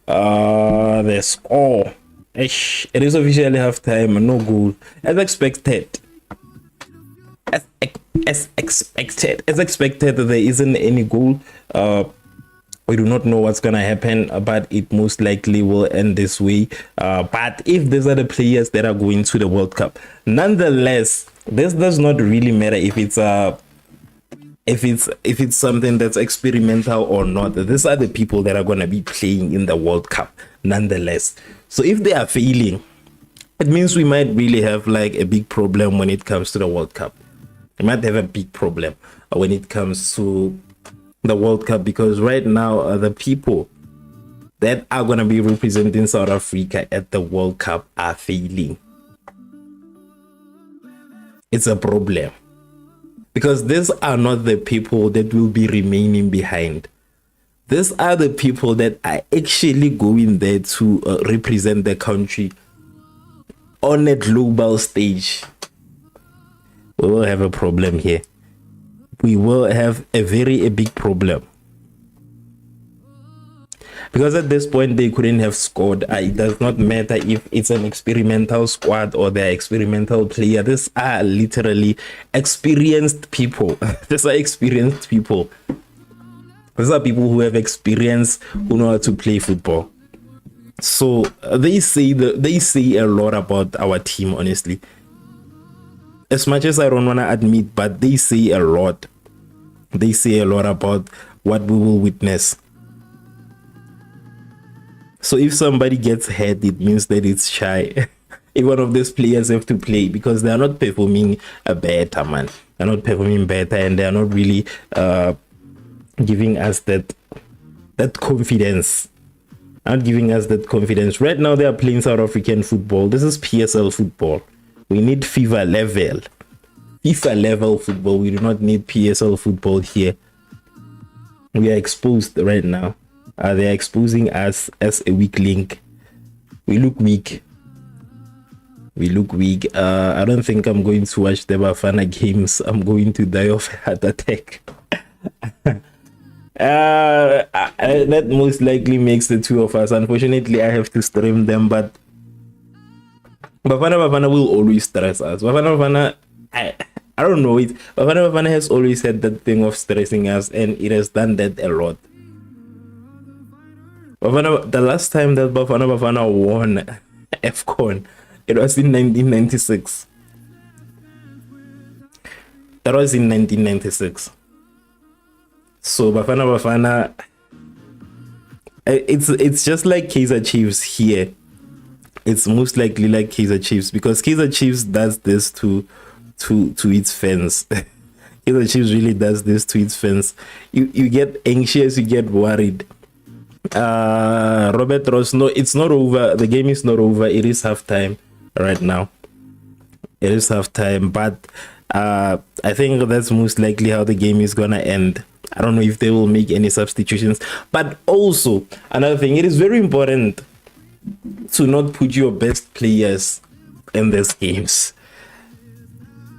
The score. It is officially halftime. No goal. As expected. As expected, there isn't any goal. We do not know what's gonna happen, but it most likely will end this way. But if these are the players that are going to the World Cup, nonetheless, this does not really matter if it's something that's experimental or not. These are the people that are gonna be playing in the World Cup, nonetheless. So if they are failing, it means we might really have like a big problem when it comes to the World Cup. We might have a big problem when it comes to the World Cup, because right now the people that are going to be representing South Africa at the World Cup are failing. It's a problem, because these are not the people that will be remaining behind. These are the people that are actually going there to represent the country on a global stage. We will have a problem here. We will have a big problem, because at this point they couldn't have scored. It does not matter if it's an experimental squad or they're experimental player. These are literally experienced people. These are experienced people. These are people who have experience, who know how to play football. So they say a lot about our team, honestly. As much as I don't want to admit, but they say a lot. They say a lot about what we will witness. So if somebody gets hurt, it means that it's shy. If one of these players have to play, because they are not performing better, man. They're not performing better, and they are not really giving us that confidence. Not giving us that confidence. Right now, they are playing South African football. This is PSL football. We need FIFA level football. We do not need PSL football here. We are exposed right now. They are exposing us as a weak link. We look weak. I don't think I'm going to watch the Bafana games. I'm going to die of a heart attack. That most likely makes the two of us. Unfortunately, I have to stream them, but Bafana will always stress us. Bafana, I don't know it. Bafana has always had that thing of stressing us, and it has done that a lot. The last time that Bafana won AFCON, it was in 1996. That was in 1996. So Bafana, it's just like Kaizer Chiefs here. It's most likely like Kaizer Chiefs, because Kaizer Chiefs does this to its fans. Kaizer Chiefs really does this to its fans. You get anxious, you get worried. Robert Ross, no, it's not over. The game is not over. It is halftime right now. It is halftime, but I think that's most likely how the game is gonna end. I don't know if they will make any substitutions. But also, another thing, it is very important to not put your best players in these games.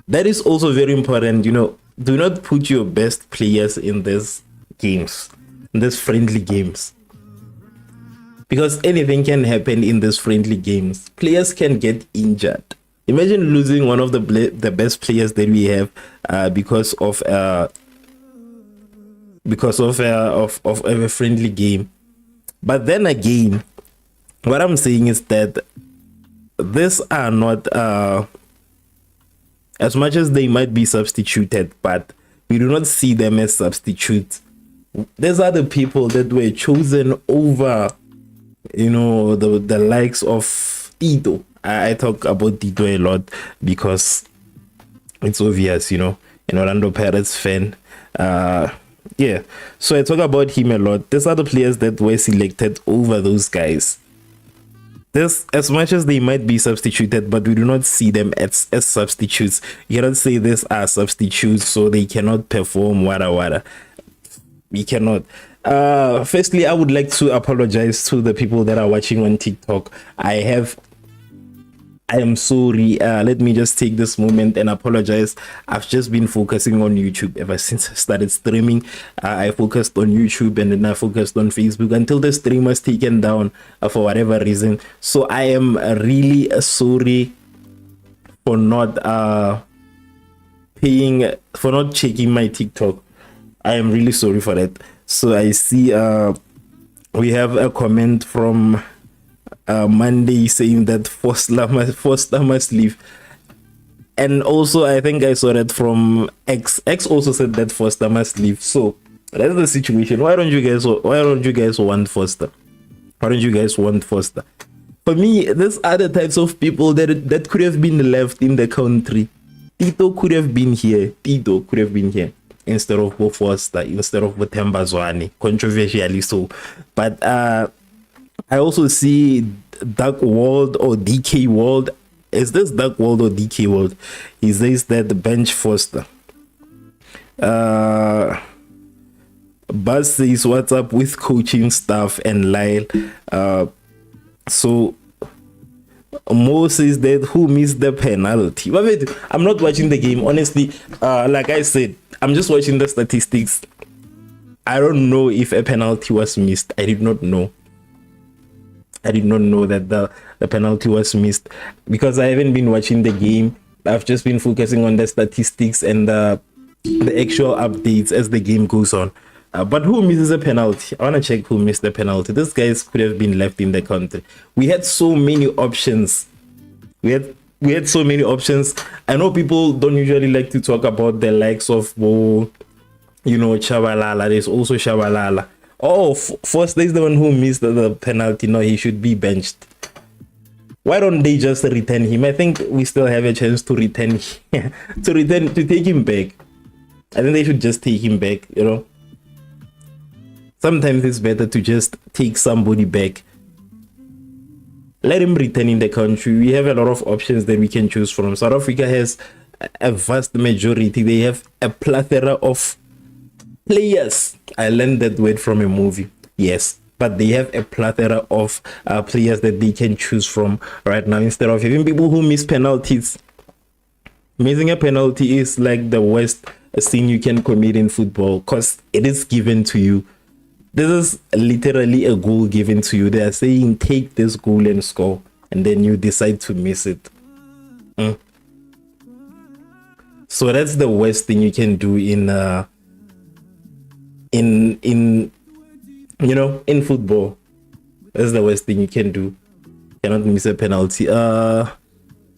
That is also very important. Do not put your best players in these games, in these friendly games, because anything can happen in these friendly games. Players can get injured. Imagine losing one of the best players that we have because of a friendly game. But then again, what I'm saying is that these are not, as much as they might be substituted, but we do not see them as substitutes. These are the people that were chosen over, the likes of Tito. I talk about Tito a lot because it's obvious, an Orlando Pirates fan. Yeah, so I talk about him a lot. These are the players that were selected over those guys. As much as they might be substituted, but we do not see them as substitutes. You cannot say these are substitutes, so they cannot perform wada. We cannot. Firstly, I would like to apologize to the people that are watching on TikTok. I have I am sorry. Let me just take this moment and apologize. I've just been focusing on YouTube ever since I started streaming. I focused on YouTube and then I focused on Facebook until the stream was taken down for whatever reason. So I am really sorry for not for not checking my TikTok. I am really sorry for that. So I see we have a comment from Monday saying that Foster must leave. And also I think I saw that from X also said that Foster must leave. So that's the situation. Why don't you guys want Foster? Why don't you guys want Foster? For me, there's other types of people that could have been left in the country. Tito could have been here instead of Foster, instead of Themba Zwane, controversially so. But I also see Dark World or DK World. Is this Dark World or DK World? He says that bench Foster. Buzz says what's up with coaching staff and Lyle. So Mo says that who missed the penalty. But wait, I'm not watching the game honestly. Like I said, I'm just watching the statistics. I don't know if a penalty was missed. I did not know that the penalty was missed because I haven't been watching the game. I've just been focusing on the statistics and the actual updates as the game goes on. But who misses a penalty? I want to check who missed the penalty. This guys could have been left in the country. We had so many options. We had so many options. I know people don't usually like to talk about the likes of Chabalala. There's also Shabalala. Oh, Foster is the one who missed the penalty. No, he should be benched. Why don't they just return him? I think we still have a chance to return to take him back. I think they should just take him back, Sometimes it's better to just take somebody back. Let him return in the country. We have a lot of options that we can choose from. South Africa has a vast majority. They have a plethora of players. I learned that word from a movie. Yes, but they have a plethora of players that they can choose from right now instead of having people who miss penalties. Missing a penalty is like the worst thing you can commit in football because it is given to you. This is literally a goal given to you. They are saying take this goal and score, and then you decide to miss it. So that's the worst thing you can do in football. That's the worst thing you can do. Cannot miss a penalty.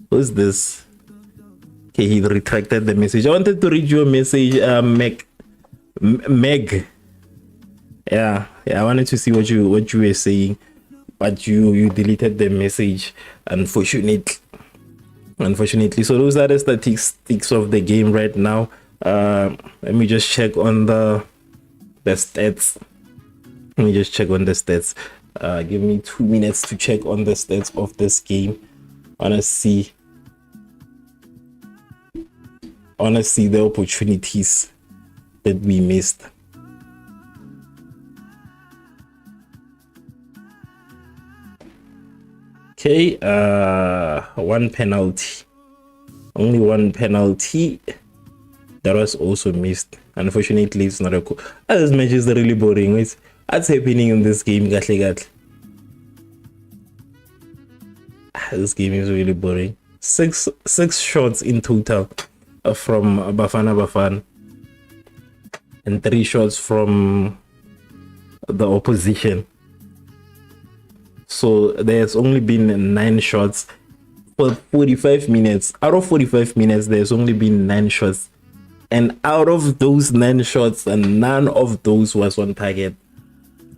Who's this? Okay, he retracted the message. I wanted to read you a message, Meg. Yeah, I wanted to see what you were saying, but you deleted the message, unfortunately. So those are the statistics of the game right now. Let me just check on the stats. Give me 2 minutes to check on the stats of this game. I wanna see the opportunities that we missed. Okay, one penalty. Only one penalty that was also missed. Unfortunately, it's not a cool. This match is really boring. What's happening in this game? This game is really boring. Six shots in total from Bafana Bafana and 3 shots from the opposition. So there's only been 9 shots for 45 minutes. Out of 45 minutes, there's only been 9 shots. And out of those 9 shots, and none of those was on target.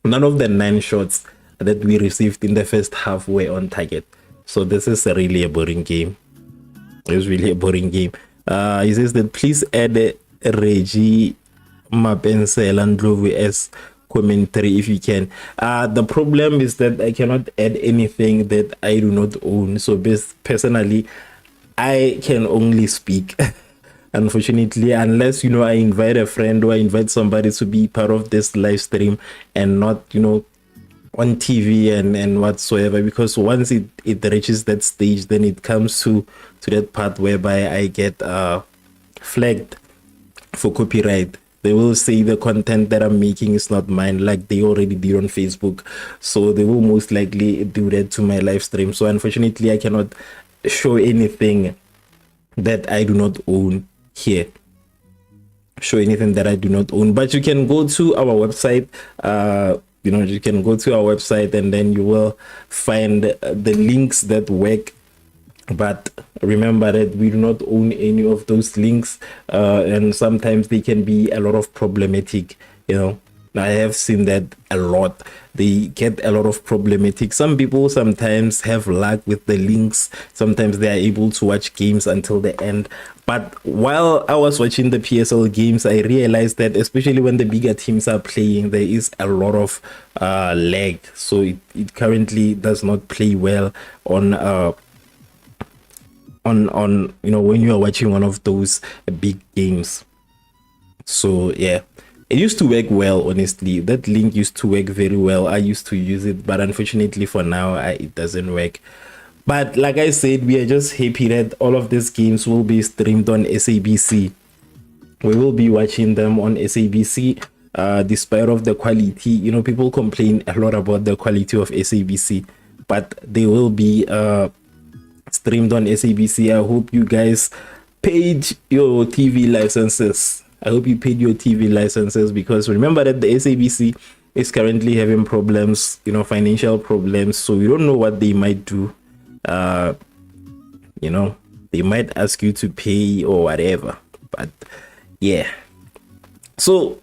None of the 9 shots that we received in the first half were on target. So this is really a boring game. It's really a boring game. He says that please add Reggie Mapensel and Ndlovu as commentary if you can. The problem is that I cannot add anything that I do not own. So personally, I can only speak. Unfortunately, unless I invite a friend or I invite somebody to be part of this live stream and not on TV and whatsoever, because once it reaches that stage, then it comes to that part whereby I get flagged for copyright. They will say the content that I'm making is not mine, like they already did on Facebook. So they will most likely do that to my live stream. So unfortunately, I cannot show anything that I do not own here. Show anything that I do not own. But you can go to our website. You can go to our website and then you will find the links that work. But remember that we do not own any of those links, and sometimes they can be a lot of problematic. I have seen that a lot. They get a lot of problematic. Some people sometimes have luck with the links. Sometimes they are able to watch games until the end. But while I was watching the PSL games, I realized that especially when the bigger teams are playing, there is a lot of lag. So it currently does not play well on when you are watching one of those big games. So yeah, it used to work well. Honestly, that link used to work very well. I used to use it, but unfortunately for now it doesn't work. But like I said, we are just happy that all of these games will be streamed on SABC. We will be watching them on SABC, despite of the quality. People complain a lot about the quality of SABC, but they will be streamed on SABC. I hope you guys paid your TV licenses. Because remember that the SABC is currently having problems, financial problems. So we don't know what they might do. They might ask you to pay or whatever. But yeah. So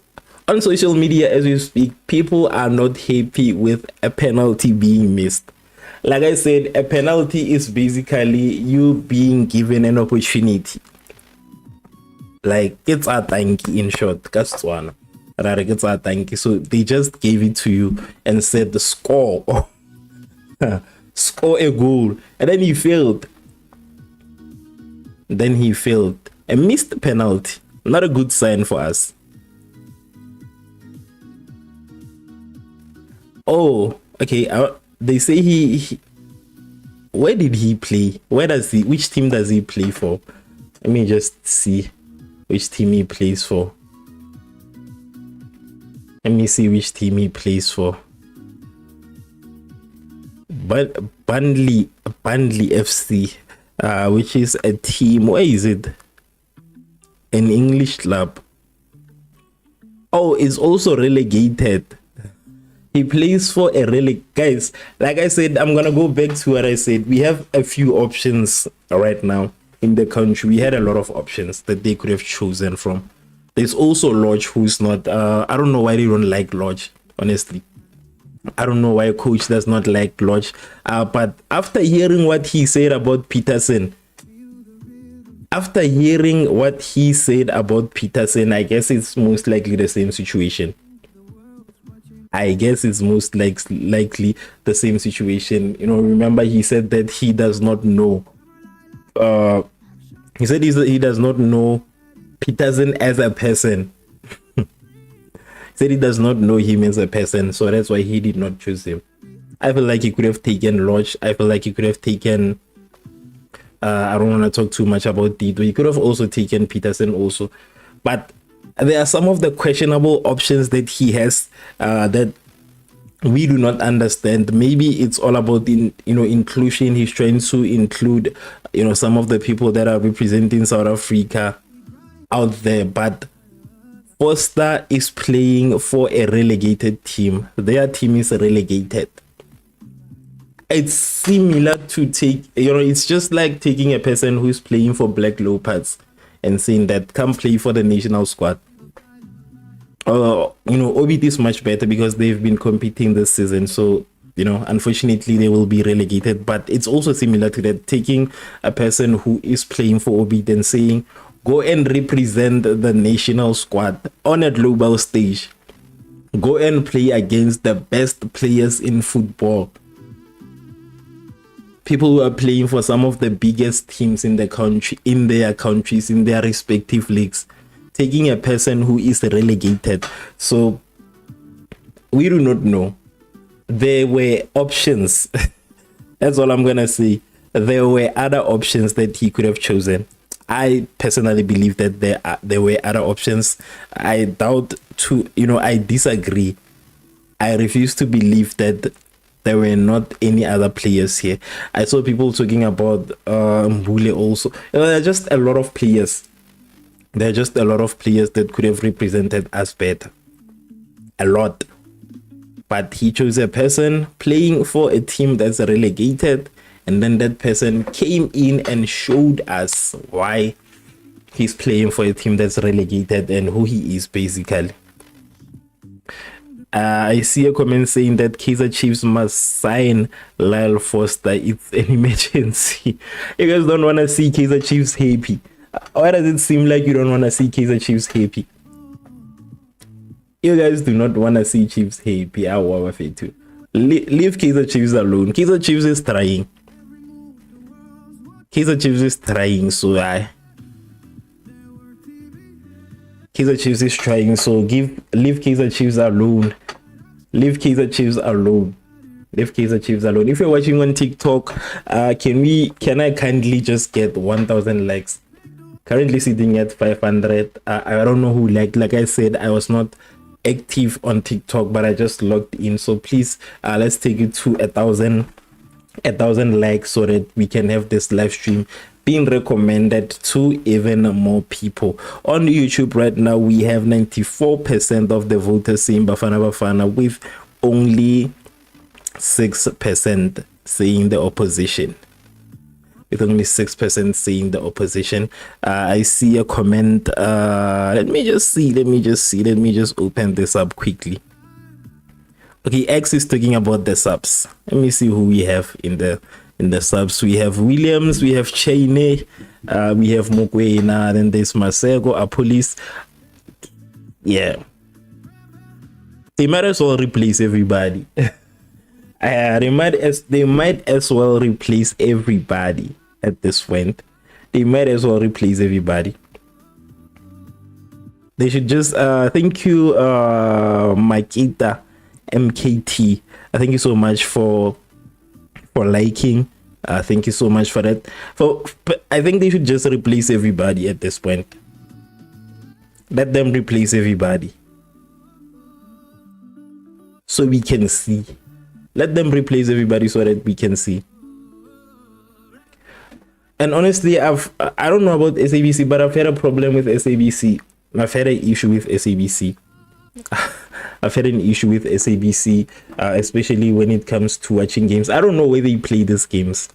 on social media as we speak, people are not happy with a penalty being missed. Like I said, a penalty is basically you being given an opportunity. Like, it's a thank you in short. That's one. So they just gave it to you and said the score. Score a goal. And then he failed. A missed penalty. Not a good sign for us. Oh, okay. They say he where did he play? Which team does he play for? Let me just see which team he plays for. But Burnley FC, which is a team. Where is it? An English club. Oh, it's also relegated. He plays for a guys. Like I said, I'm gonna go back to what I said. We have a few options right now in the country. We had a lot of options that they could have chosen from. There's also Lodge, who's not. I don't know why they don't like Lodge. Honestly, I don't know why a coach does not like Lodge. But after hearing what he said about Peterson, I guess it's most likely the same situation. Remember, he said that he does not know. He said he does not know Peterson as a person. He said he does not know him as a person, so that's why he did not choose him. I feel like he could have taken Lodge. I feel like he could have taken. I don't want to talk too much about Dito. He could have also taken Peterson also, but there are some of the questionable options that he has that we do not understand. Maybe it's all about inclusion. He's trying to include some of the people that are representing South Africa out there, but Foster is playing for a relegated team. Their team is relegated. It's similar to it's just like taking a person who's playing for Black Leopards and saying that come play for the national squad. Obit is much better because they've been competing this season. So, unfortunately they will be relegated. But it's also similar to that, taking a person who is playing for Obit and saying, go and represent the national squad on a global stage. Go and play against the best players in football. People who are playing for some of the biggest teams in the country, in their countries, in their respective leagues. Taking a person who is relegated. So we do not know. there were options. That's all I'm gonna say. There were other options that he could have chosen. I personally believe that there were other options. I doubt to, I disagree. I refuse to believe that there were not any other players here. I saw people talking about Mbule also. There are just a lot of players. There are just a lot of players that could have represented us better. A lot. But he chose a person playing for a team that's relegated, and then that person came in and showed us why he's playing for a team that's relegated and who he is basically. I see a comment saying that Kaizer Chiefs must sign Lyle Foster. It's an emergency. You guys don't want to see Kaizer Chiefs happy. Why does it seem like you don't want to see Kaizer Chiefs happy? You guys do not want to see Chiefs happy. Leave Kaizer Chiefs alone. Kaizer Chiefs is trying. Kaizer Chiefs is trying, so Kaizer Chiefs is trying, so leave Kaizer Chiefs alone. Leave Kaizer Chiefs alone. Leave Kaizer Chiefs alone. If you're watching on TikTok, can I kindly just get 1,000 likes? Currently sitting at 500. I don't know who liked. Like I said, I was not active on TikTok, but I just logged in. So please, let's take it to 1,000 likes so that we can have this live stream being recommended to even more people. On YouTube right now, we have 94% of the voters saying Bafana Bafana, with only 6% saying the opposition. With only 6% saying the opposition. I see a comment. Let me just open this up quickly. Okay, X is talking about the subs. Let me see who we have in the subs. We have Williams, we have Chaine, we have Mokwena, then there's Masego, Apolis. Yeah, they might as well replace everybody. They might as well replace everybody at this point. They might as well replace everybody. They should just thank you, Makita MKT. Thank you so much for liking. Thank you so much for that. But I think they should just replace everybody at this point. Let them replace everybody so we can see. Let them replace everybody so that we can see. And honestly, I don't know about SABC, but I've had a problem with SABC. I've had an issue with SABC. I've had an issue with SABC, especially when it comes to watching games. I don't know where they play these games.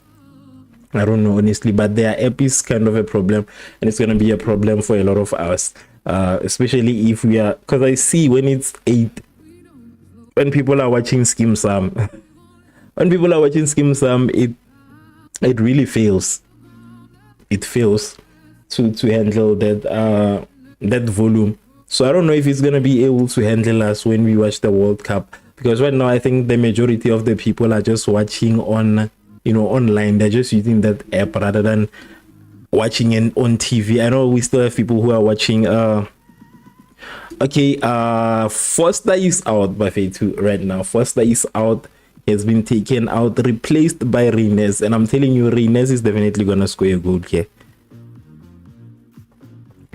I don't know, honestly, but their app is kind of a problem, and it's going to be a problem for a lot of us, especially if we are, because I see when it's 8, when people are watching Skim Sam, when people are watching Skim Sam, it really fails. It fails to handle that volume. So I don't know if it's gonna be able to handle us when we watch the World Cup, because right now I think the majority of the people are just watching on, online. They're just using that app rather than watching it on TV. I know we still have people who are watching. Okay, Foster is out by Fate2 right now. Foster is out. He has been taken out, replaced by Reynes, and I'm telling you, Reynes is definitely gonna score a goal here.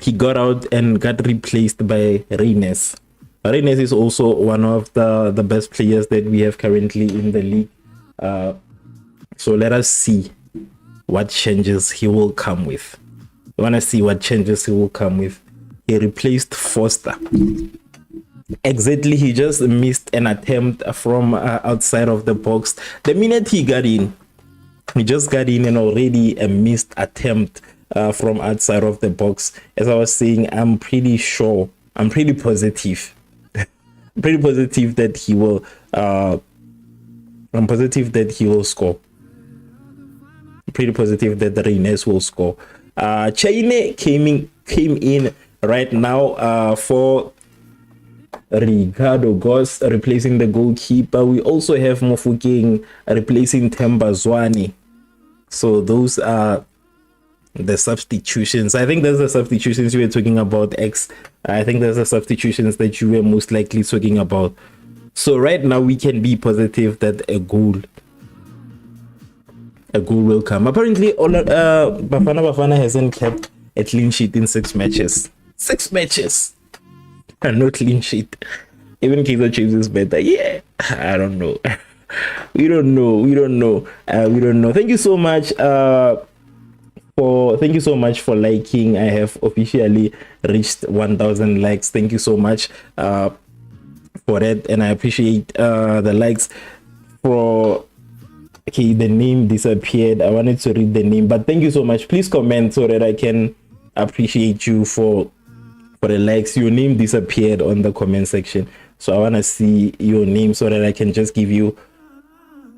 He got out and got replaced by Reynes. Reynes is also one of the best players that we have currently in the league. So let us see what changes he will come with. I want to see what changes he will come with. He replaced Foster. Exactly, he just missed an attempt from outside of the box. The minute he got in, he just got in and already a missed attempt from outside of the box. As I was saying, I'm pretty positive. Pretty positive that he will I'm positive that he will score. Pretty positive that the Reynes will score. Chaine came in right now for Ricardo Goss replacing the goalkeeper. We also have Mofokeng replacing Themba Zwane. So those are the substitutions. I think there's the substitutions you were talking about, X. I think there's the substitutions that you were most likely talking about. So right now we can be positive that a goal will come. Apparently, Bafana Bafana hasn't kept a clean sheet in 6 matches. 6 matches and no clean sheet. Even Kaizer Chiefs is better. Yeah, I don't know. We don't know. Thank you so much. Thank you so much for liking. I have officially reached 1,000 likes. Thank you so much for that, and I appreciate the likes. Okay, the name disappeared. I wanted to read the name, but thank you so much. Please comment so that I can appreciate you for the likes. Your name disappeared on the comment section, so I want to see your name so that I can just give you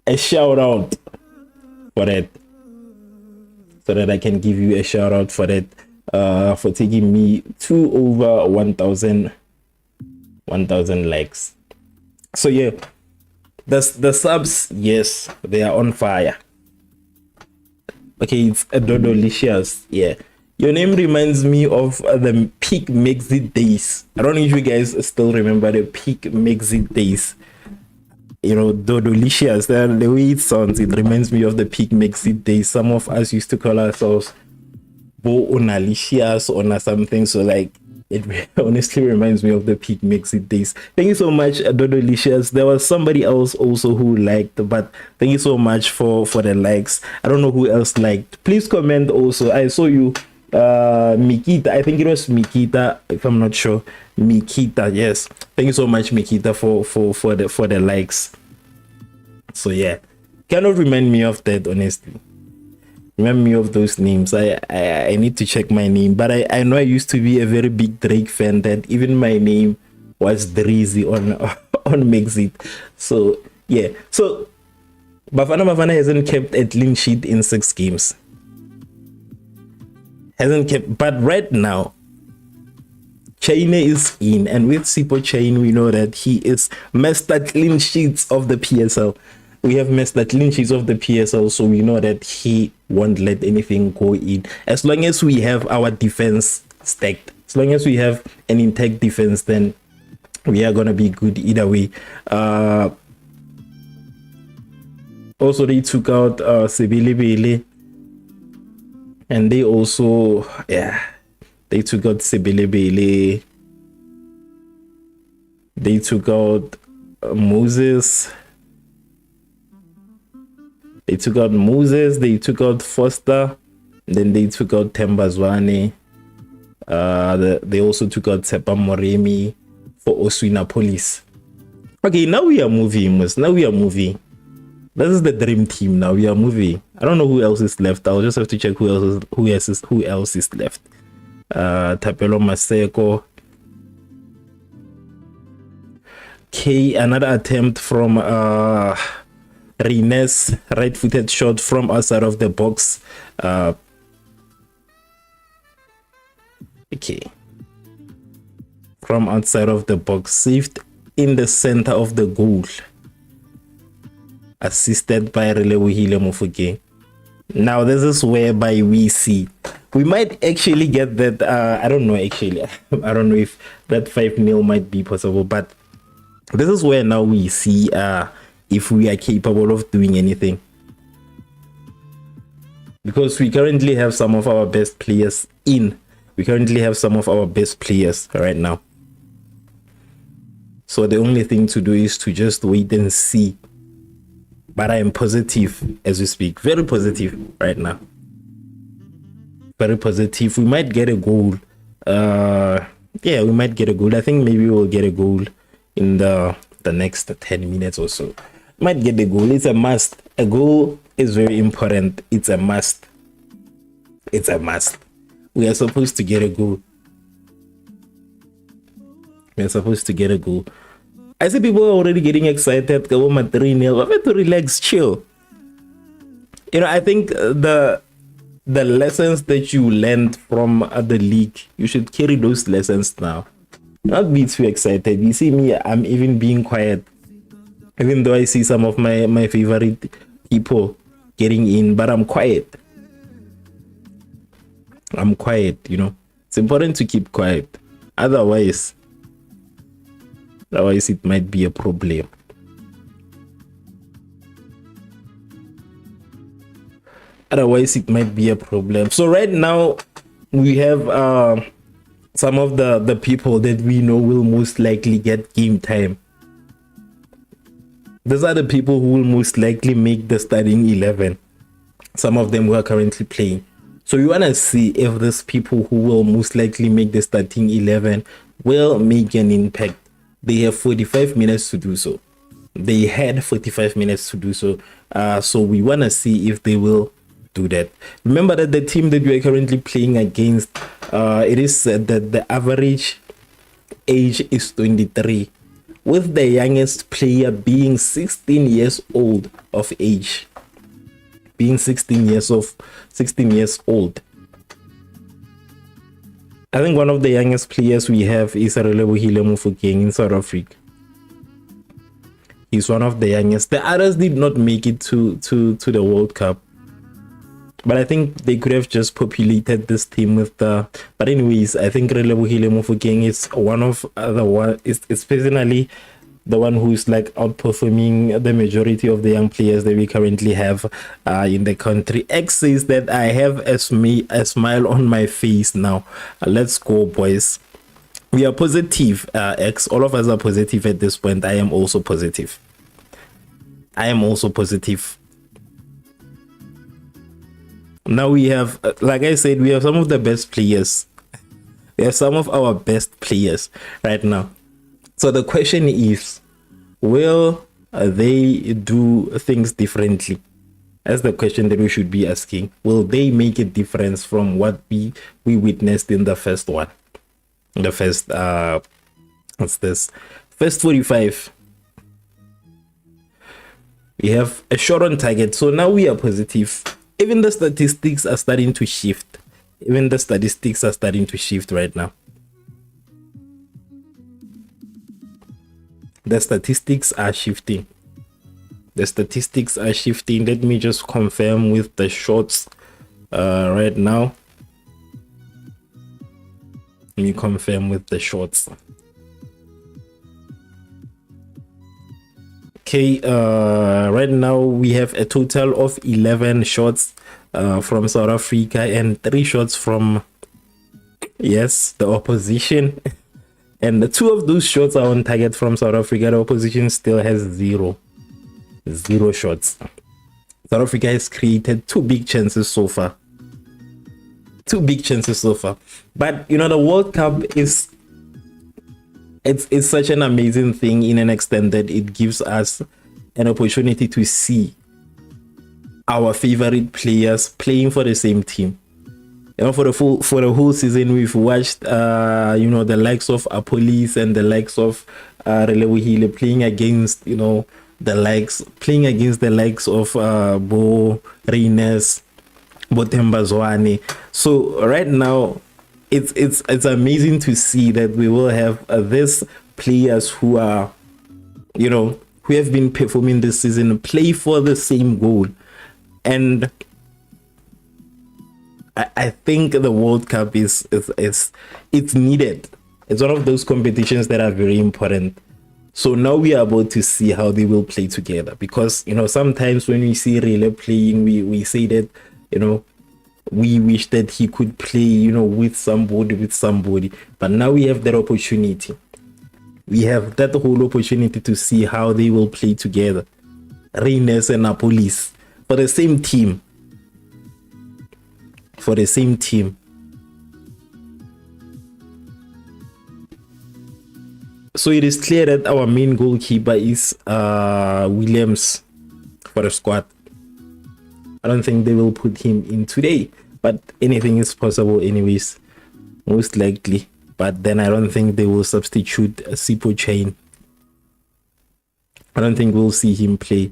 a shout out for that. So that I can give you a shout out for that, for taking me to over 1,000 likes. So yeah, the subs, yes, they are on fire. Okay, it's Dodolicious. Yeah, your name reminds me of the peak Mexit days. I don't know if you guys still remember the peak Mexit days. You know, Dodolicious, the way it sounds, it reminds me of the peak Mexit days. Some of us used to call ourselves Bo Onalicious or something. So like, it honestly reminds me of the peak Mexit days. Thank you so much, Dodolicious. There was somebody else also who liked, but thank you so much for the likes. I don't know who else liked. Please comment also. I saw you, Mikita. I think it was Mikita, if I'm not sure. Mikita, yes. Thank you so much, Mikita, for the likes. So yeah, kind of remind me of that, honestly. Remind me of those names. I need to check my name, but I know I used to be a very big Drake fan, that even my name was Drizzy on Mexit. So yeah, so Bafana Bafana hasn't kept a clean sheet in 6 games. Hasn't kept, but right now China is in, and with Sipo Chain, we know that he is master clean sheets of the PSL. We have master clean sheets of the PSL, so we know that he won't let anything go in. As long as we have our defense stacked, as long as we have an intact defense, then we are gonna be good either way. Also, they took out Sibilibili, and they also, they took out Sibilibili. They took out Moses. They took out Moses, they took out Foster, then they took out Tembazwane. They also took out Tsepa Moremi for Oswina Police. Okay, now we are moving. Now we are moving. This is the dream team. Now we are moving. I don't know who else is left. I'll just have to check who else is left. Tapelo Maseko. Okay, another attempt from Rines, right-footed shot from outside of the box. Okay, from outside of the box, saved in the center of the goal, assisted by Relewuhile Mofokeng. Now this is whereby we see we might actually get that. I don't know, actually. I don't know if that 5-0 might be possible, but this is where now we see if we are capable of doing anything, because we currently have some of our best players right now. So the only thing to do is to just wait and see. But I am positive as we speak, very positive right now, very positive. We might get a goal. We might get a goal. I think maybe we'll get a goal in the next 10 minutes or so. Might get the goal. It's a must. A goal is very important. It's a must. It's a must. We are supposed to get a goal. We are supposed to get a goal. I see people are already getting excited. Go on 3-0. I'm going to relax, chill. You know, I think the lessons that you learned from the league, you should carry those lessons now. Not be too excited. You see me, I'm even being quiet. Even though I see some of my favorite people getting in, but I'm quiet. I'm quiet, you know. It's important to keep quiet. Otherwise, Otherwise, it might be a problem. Otherwise, it might be a problem. So right now, we have some of the people that we know will most likely get game time. Those are the people who will most likely make the starting 11. Some of them who are currently playing. So you want to see if these people who will most likely make the starting 11 will make an impact. They have 45 minutes to do so. They had 45 minutes to do so. So we want to see if they will do that. Remember that the team that we are currently playing against, it is said that the average age is 23, with the youngest player being 16 years old of age. Being 16 years old. I think one of the youngest players we have is Relebohile Mofokeng in South Africa. He's one of the youngest. The others did not make it to the World Cup, but I think they could have just populated this team with the. But anyways, I think Relebohile Mofokeng is one of the one. It's personally the one who's like outperforming the majority of the young players that we currently have in the country. X says that I have a smile on my face now. Let's go, boys. We are positive, X. All of us are positive at this point. I am also positive. Now we have, like I said, we have some of the best players. We have some of our best players right now. So the question is, will they do things differently? That's the question that we should be asking. Will they make a difference from what we witnessed in the first one? The first, what's this? First 45. We have a shot on target. So now we are positive. Even the statistics are starting to shift. Right now. The statistics are shifting. Let me just confirm with the shots right now. Let me confirm with the shots. Okay, right now we have a total of 11 shots from South Africa and 3 shots from, yes, the opposition. And the 2 of those shots are on target from South Africa. The opposition still has 0 shots. South Africa has created 2 big chances so far. But you know, the World Cup is it's such an amazing thing in an extent that it gives us an opportunity to see our favorite players playing for the same team. You know, for the whole season, we've watched you know, the likes of Apolis and the likes of Relebohile playing against, you know, the likes of Bo Reines, Bo Tembazwane. So right now, it's amazing to see that we will have these players who are, you know, who have been performing this season play for the same goal. And I think the World Cup is needed. It's one of those competitions that are very important. So now we are about to see how they will play together, because, you know, sometimes when we see Rele playing, we say that, you know, we wish that he could play, you know, with somebody. But now we have that opportunity. We have that whole opportunity to see how they will play together. Reines and Napolis for the same team. So it is clear that our main goalkeeper is Williams for the squad. I don't think they will put him in today, but anything is possible anyways, most likely. But then I don't think they will substitute Sipo Chain. I don't think we'll see him play.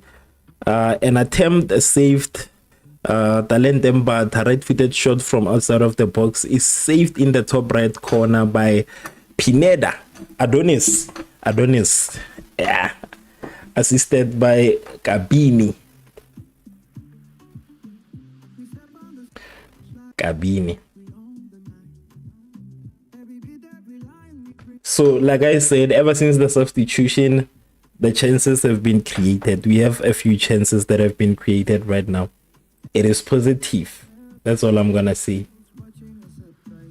An attempt saved. Talent Mbata, right-footed shot from outside of the box, is saved in the top right corner by Pineda. Adonis, yeah, assisted by Kabini. So, like I said, ever since the substitution, the chances have been created. We have a few chances that have been created right now. It is positive. That's all I'm gonna say.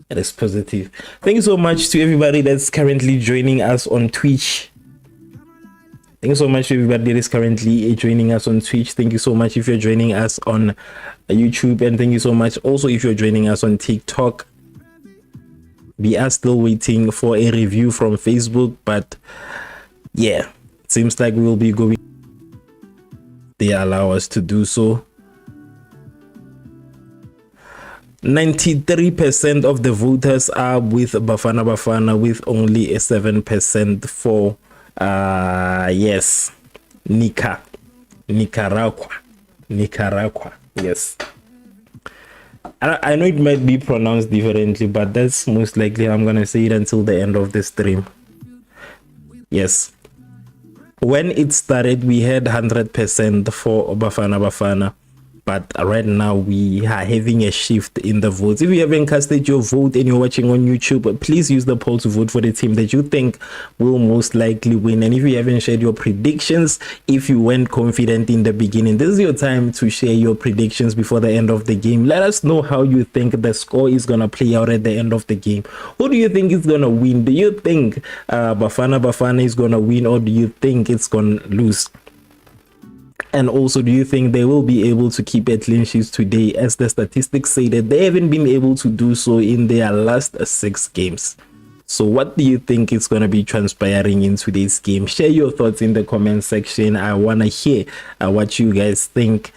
It is positive. Thank you so much to everybody that's currently joining us on Twitch. Thank you so much to everybody that is currently joining us on Twitch. Thank you so much if you're joining us on YouTube, and thank you so much also if you're joining us on TikTok. We are still waiting for a review from Facebook, but yeah, it seems like we will be going. They allow us to do so. 93% of the voters are with Bafana Bafana, with only a 7% for yes, Nicaragua. Yes, I know it might be pronounced differently, but that's most likely how I'm gonna say it until the end of the stream. Yes, when it started we had 100% for Bafana Bafana, but right now we are having a shift in the votes. If you haven't casted your vote and you're watching on YouTube, please use the poll to vote for the team that you think will most likely win. And if you haven't shared your predictions, if you weren't confident in the beginning, this is your time to share your predictions before the end of the game. Let us know how you think the score is gonna play out at the end of the game. Who do you think is gonna win? Do you think Bafana Bafana is gonna win, or do you think it's gonna lose? And also, do you think they will be able to keep a clean sheet today, as the statistics say that they haven't been able to do so in their last 6 games? So what do you think is going to be transpiring in today's game? Share your thoughts in the comment section. I want to hear what you guys think.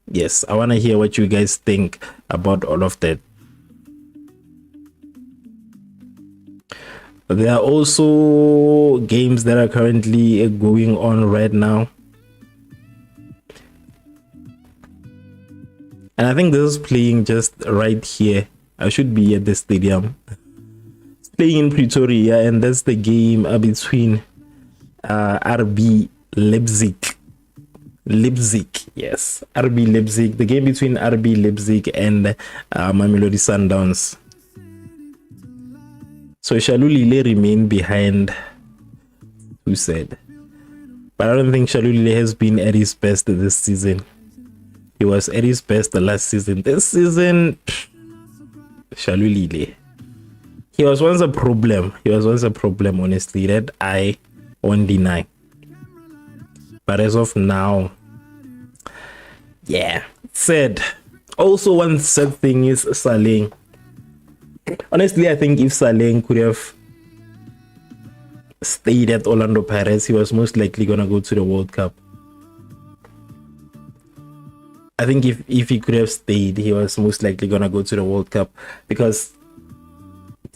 Yes, I want to hear what you guys think about all of that. There are also games that are currently going on right now. And I think this is playing just right here. I should be at the stadium. It's playing in Pretoria, and that's the game between RB Leipzig. Yes, RB Leipzig. The game between RB Leipzig and Mamelodi Sundowns. So Shalulile remained behind, who said, but I don't think Shalulile has been at his best this season. He was at his best the last season. This season, Shalulile, he was once a problem. Honestly, that I won't deny. But as of now, yeah, sad. Also, one sad thing is Saleng. Honestly, I think if Saleng could have stayed at Orlando Pirates, he was most likely gonna go to the World Cup. I think if he could have stayed, he was most likely gonna go to the World Cup, because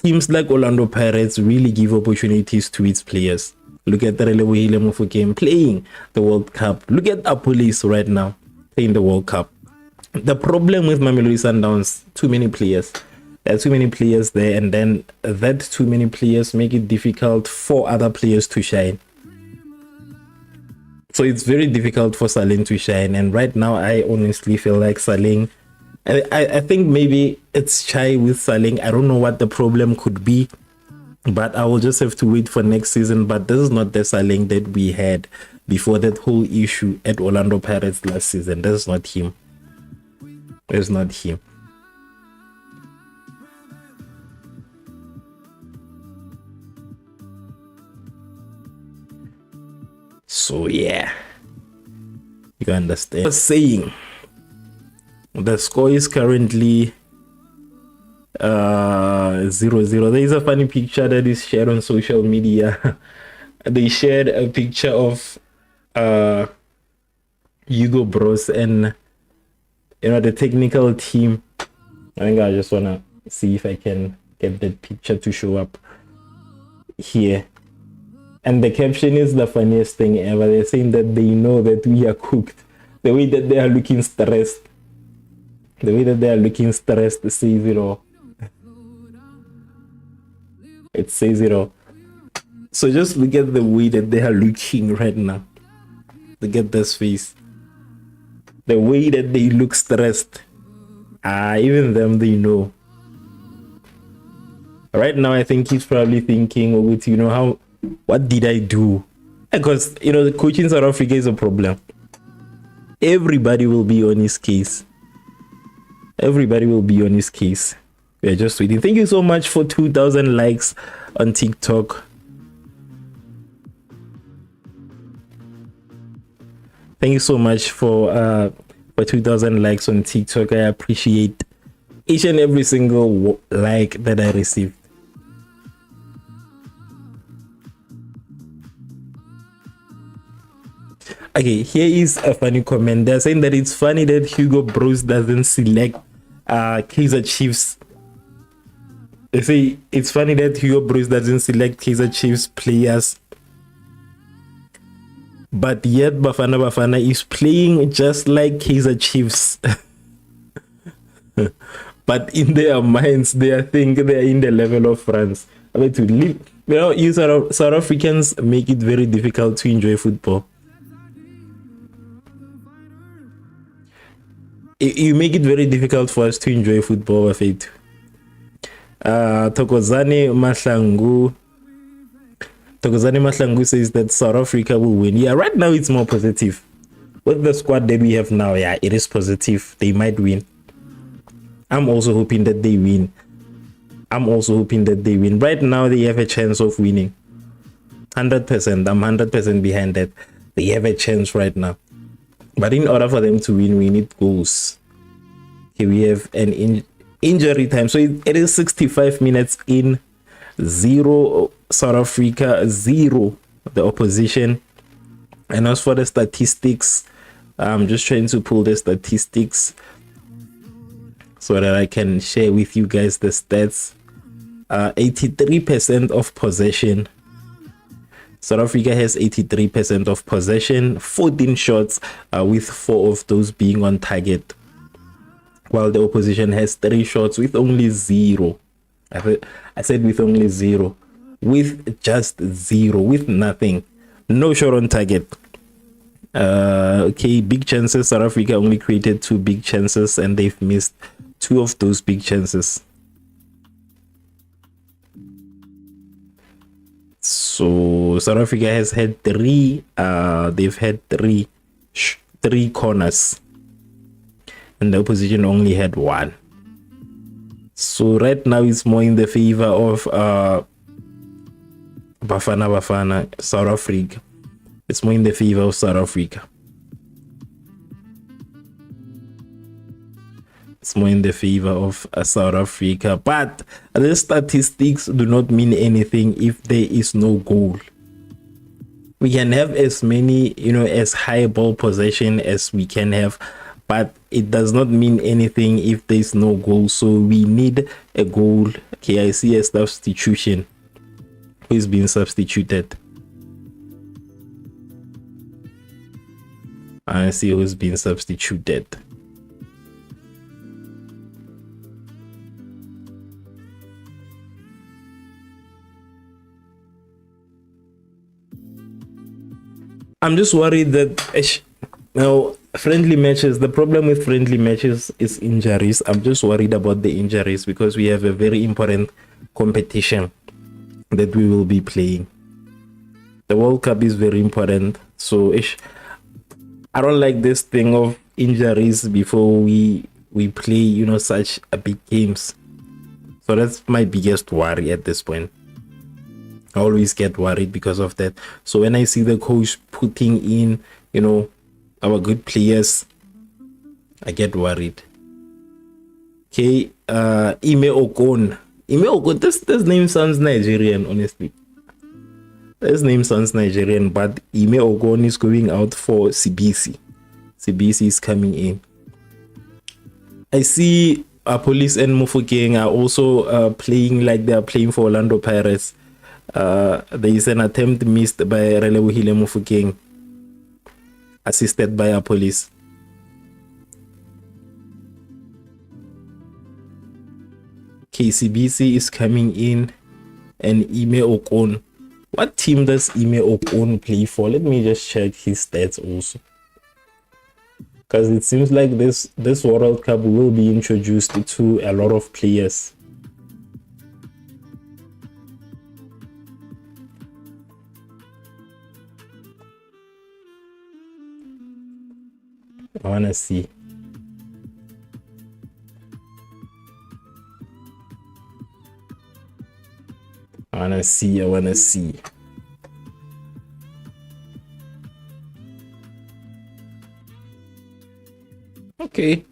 teams like Orlando Pirates really give opportunities to its players. Look at Relebohile Mofokeng playing the World Cup. Look at Apolis right now playing the World Cup. The problem with Mamelodi Sundowns, too many players. There are too many players there, and then that too many players make it difficult for other players to shine. So it's very difficult for Saleng to shine, and right now I honestly feel like Saleng, I think maybe it's shy with Saleng. I don't know what the problem could be, but I will just have to wait for next season. But this is not the Saleng that we had before that whole issue at Orlando Pirates last season. That's not him. That's not him. So yeah, you understand. Saying the score is currently 0-0. There is a funny picture that is shared on social media. They shared a picture of Hugo Bros and the technical team. I think I just wanna see if I can get that picture to show up here. And the caption is the funniest thing ever. They're saying that they know that we are cooked. The way that they are looking stressed. It says it all. It says it all. So just look at the way that they are looking right now. Look at this face. The way that they look stressed. Even them, they know. Right now, I think he's probably thinking, with what did I do? Because the coach in South Africa is a problem. Everybody will be on his case. Everybody will be on his case. We're just waiting. Thank you so much for 2,000 likes on TikTok. Thank you so much for 2,000 likes on TikTok. I appreciate each and every single like that I received. Okay, here is a funny comment. They're saying that it's funny that Hugo Bros doesn't select Kaizer Chiefs. They say it's funny that Hugo Bros doesn't select Kaizer Chiefs players, but yet Bafana Bafana is playing just like Kaizer Chiefs. But in their minds, they think they're in the level of France. I mean, to live, you South Africans make it very difficult to enjoy football. You make it very difficult for us to enjoy football, Bafethu. Thokozane Mahlangu says that South Africa will win. Yeah, right now it's more positive. With the squad that we have now, yeah, it is positive. They might win. I'm also hoping that they win. Right now, they have a chance of winning. 100%. I'm 100% behind that. They have a chance right now. But in order for them to win, we need goals. Okay, we have an injury time. So it is 65 minutes in, 0 South Africa, 0 the opposition. And as for the statistics, I'm just trying to pull the statistics so that I can share with you guys the stats. 83% of possession. South Africa has 83% of possession, 14 shots, with 4 of those being on target, while the opposition has 3 shots with only 0. I said with only 0, with just 0, with nothing, no shot on target. Okay, big chances. South Africa only created 2 big chances, and they've missed 2 of those big chances. So South Africa has had 3. They've had 3 corners, and the opposition only had 1. So right now it's more in the favor of Bafana Bafana, South Africa. It's more in the favor of South Africa. It's more in the favor of South Africa. But the statistics do not mean anything if there is no goal. We can have as many, as high ball possession as we can have, but it does not mean anything if there is no goal. So we need a goal. Okay, I see a substitution. Who is being substituted? I see who's being substituted. I'm just worried that friendly matches, the problem with friendly matches is injuries. I'm just worried about the injuries because we have a very important competition that we will be playing. The World Cup is very important. So I don't like this thing of injuries before we play, such a big games. So that's my biggest worry at this point. I always get worried because of that. So when I see the coach putting in, our good players, I get worried. Okay, Ime Okon. This name sounds Nigerian, honestly. This name sounds Nigerian, but Ime Okon is going out for CBC. CBC is coming in. I see Police and Mofokeng are also playing like they are playing for Orlando Pirates. There is an attempt missed by Relebohile Mofokeng, assisted by a police. KCBC is coming in, and Ime Okon. What team does Ime Okon play for? Let me just check his stats also, because it seems like this World Cup will be introduced to a lot of players. I wanna see. I wanna see. Okay.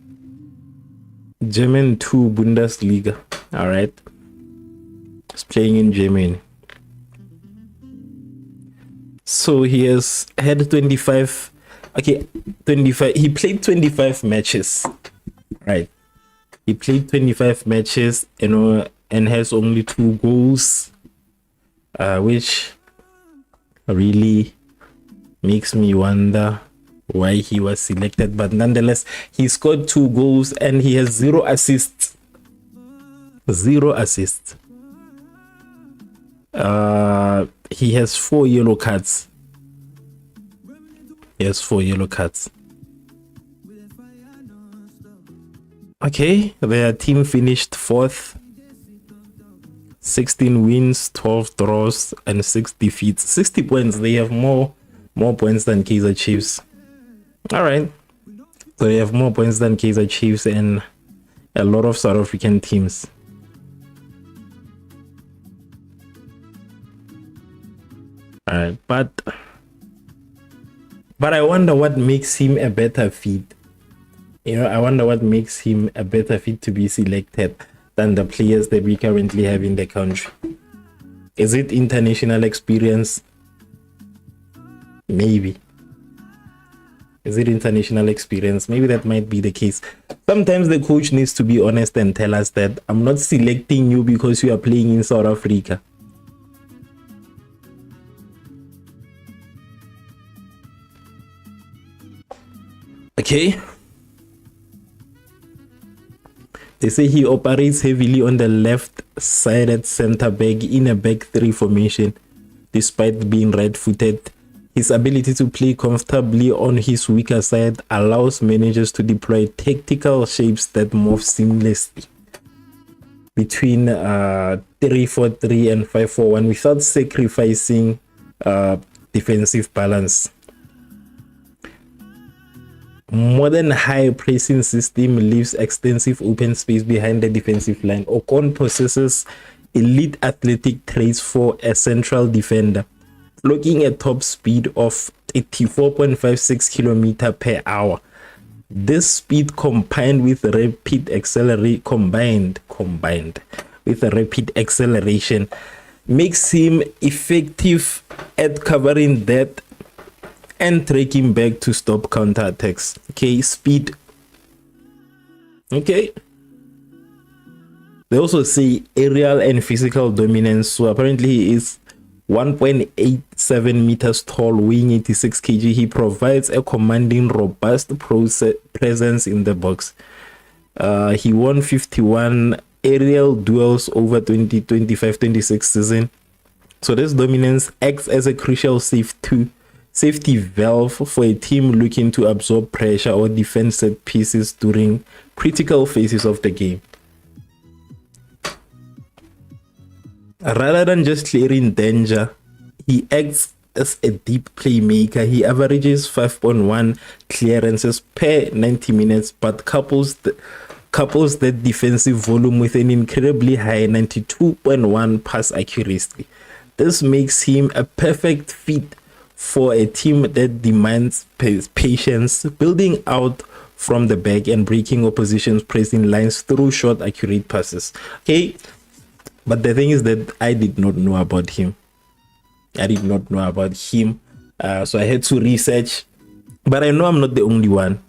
German 2 Bundesliga. All right. He's playing in Germany. So he has had 25. Okay, 25. He played 25 matches. Right. He played 25 matches, and has only 2 goals, which really makes me wonder why he was selected. But nonetheless, he scored 2 goals and he has 0 assists. 0 assists. He has 4 yellow cards. He has 4 yellow cards. Okay, their team finished 4th. 16 wins, 12 draws, and 6 defeats. 60 points. They have more points than Kaizer Chiefs. All right. So they have more points than Kaizer Chiefs and a lot of South African teams. All right, but I wonder what makes him a better fit. I wonder what makes him a better fit to be selected than the players that we currently have in the country. Is it international experience? Maybe. Is it international experience? Maybe that might be the case. Sometimes the coach needs to be honest and tell us that I'm not selecting you because you are playing in South Africa. Okay. They say he operates heavily on the left-sided center back in a back 3 formation, despite being right-footed. His ability to play comfortably on his weaker side allows managers to deploy tactical shapes that move seamlessly between 3-4-3 and 5-4-1 without sacrificing defensive balance. Modern high pressing system leaves extensive open space behind the defensive line. Ocon possesses elite athletic traits for a central defender, clocking a top speed of 84.56 km/h. This speed combined with rapid acceleration makes him effective at covering depth and tracking back to stop counterattacks. Okay, speed. Okay. They also say aerial and physical dominance. So apparently he is 1.87 meters tall, weighing 86 kg. He provides a commanding, robust presence in the box. He won 51 aerial duels over 2025-26 season. So this dominance acts as a crucial safety valve for a team looking to absorb pressure or defend set pieces during critical phases of the game. Rather than just clearing danger, he acts as a deep playmaker. He averages 5.1 clearances per 90 minutes, but couples that defensive volume with an incredibly high 92.1 pass accuracy. This makes him a perfect fit for a team that demands patience, building out from the back and breaking opposition's pressing lines through short, accurate passes. Okay, but the thing is that I did not know about him. So I had to research, but I know I'm not the only one.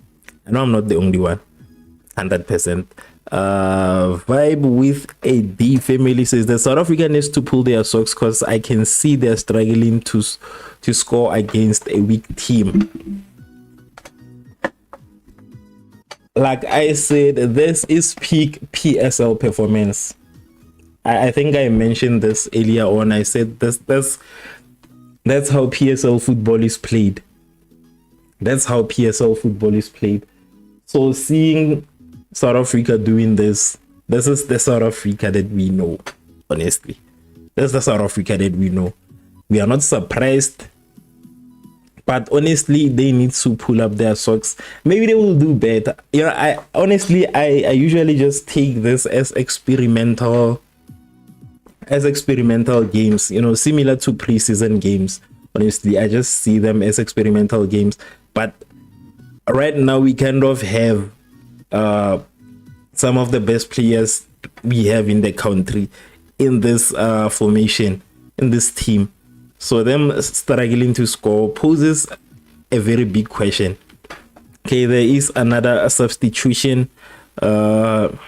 100%. Vibe with a D family says that South Africa needs to pull their socks because I can see they're struggling to score against a weak team. Like I said, this is peak PSL performance. I think I mentioned this earlier on. I said that's how PSL football is played. So seeing South Africa doing this is the South Africa that we know. Honestly, that's the South Africa that we know. We are not surprised But honestly, they need to pull up their socks. Maybe they will do better. You know, I usually just take this as experimental games, you know, similar to preseason games. Honestly, I just see them as experimental games. But right now we kind of have some of the best players we have in the country in this formation, in this team. So them struggling to score poses a very big question. Okay, there is another substitution. Let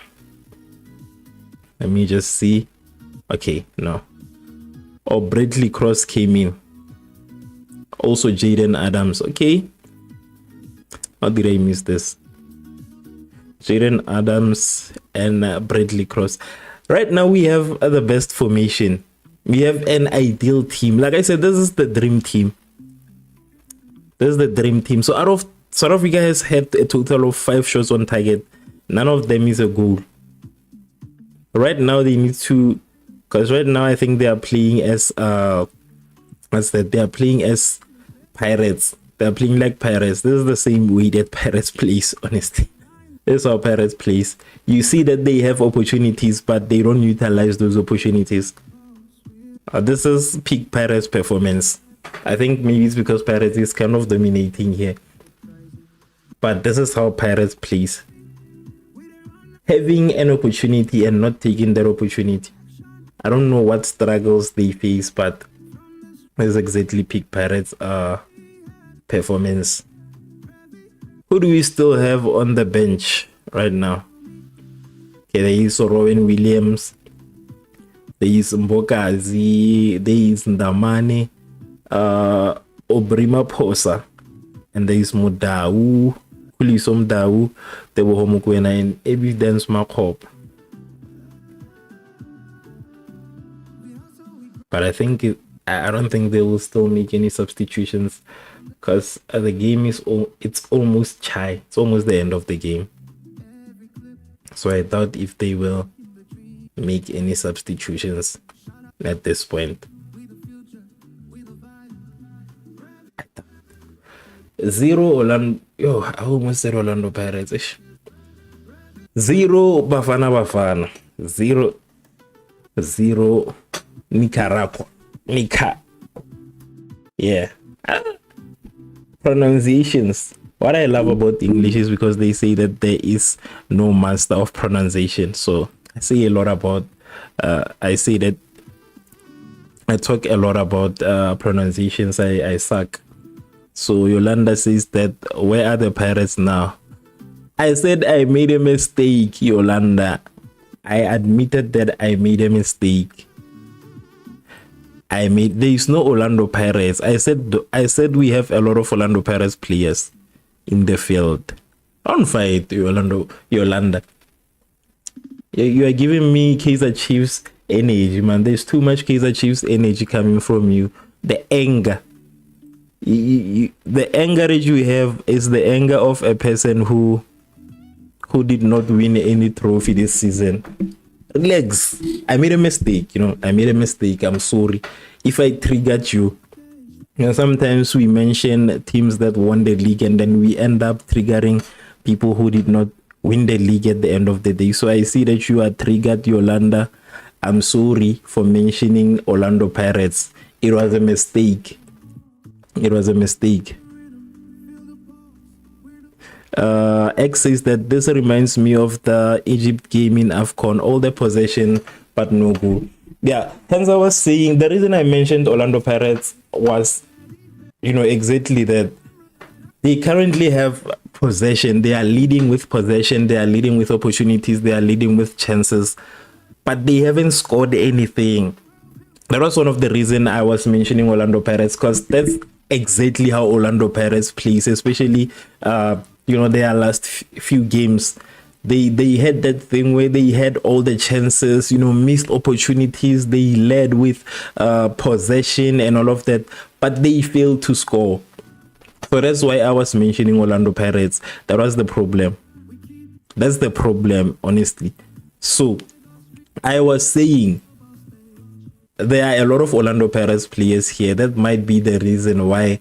me just see. Okay, no. Oh, Bradley Cross came in. Also Jaden Adams. Okay. How did I miss this? Jaden Adams and Bradley Cross. Right now we have the best formation. We have an ideal team. Like I said, this is the dream team. This is the dream team. So out of South Africa has had a total of 5 shots on target. None of them is a goal. Right now they need to, because right now I think they are playing as what's that? They are playing as Pirates. They are playing like Pirates. This is the same way that Pirates plays, honestly. This is how Pirates plays. You see that they have opportunities, but they don't utilize those opportunities. This is peak Pirates performance. I think maybe it's because Pirates is kind of dominating here. But this is how Pirates plays. Having an opportunity and not taking that opportunity. I don't know what struggles they face, but this is exactly peak Pirates performance. Who do we still have on the bench right now? Okay, there is Rowan Williams. There is Mbokazi, there is Ndamane, Obrima Posa, and there is Mudau, Kuliso Mdau, Teboho and Evidence Makop. But I don't think they will still make any substitutions because the game is it's almost chai. It's almost the end of the game. So I doubt if they will make any substitutions at this point. 0 Orlando. Yo, I almost said Orlando Pirates. 0 Bafana Bafana. 0 Nicaragua. Yeah. Pronunciations. What I love about English is because they say that there is no master of pronunciation. So I say a lot about I talk a lot about pronunciations. I suck. So Yolanda says that, where are the Pirates now? I said I made a mistake, Yolanda. I admitted that I made a mistake. There is no Orlando Pirates. I said we have a lot of Orlando Pirates players in the field. Don't fight, Yolanda. You are giving me Kaizer Chiefs energy, man. There's too much Kaizer Chiefs energy coming from you. The anger. The anger that you have is the anger of a person who did not win any trophy this season. Relax. I made a mistake, I made a mistake. I'm sorry if I triggered you. Sometimes we mention teams that won the league and then we end up triggering people who did not win the league at the end of the day. So I see that you are triggered, Yolanda. I'm sorry for mentioning Orlando Pirates. It was a mistake. It was a mistake. X says that this reminds me of the Egypt game in AFCON. All the possession, but no goal. Yeah, hence I was saying the reason I mentioned Orlando Pirates was, exactly that. They currently have possession. They are leading with possession. They are leading with opportunities. They are leading with chances, but they haven't scored anything. That was one of the reasons I was mentioning Orlando Pirates, because that's exactly how Orlando Pirates plays, especially their last few games. They had that thing where they had all the chances, missed opportunities. They led with possession and all of that, but they failed to score. So that's why I was mentioning Orlando Pirates. That was the problem. That's the problem, honestly. So I was saying there are a lot of Orlando Pirates players here. That might be the reason why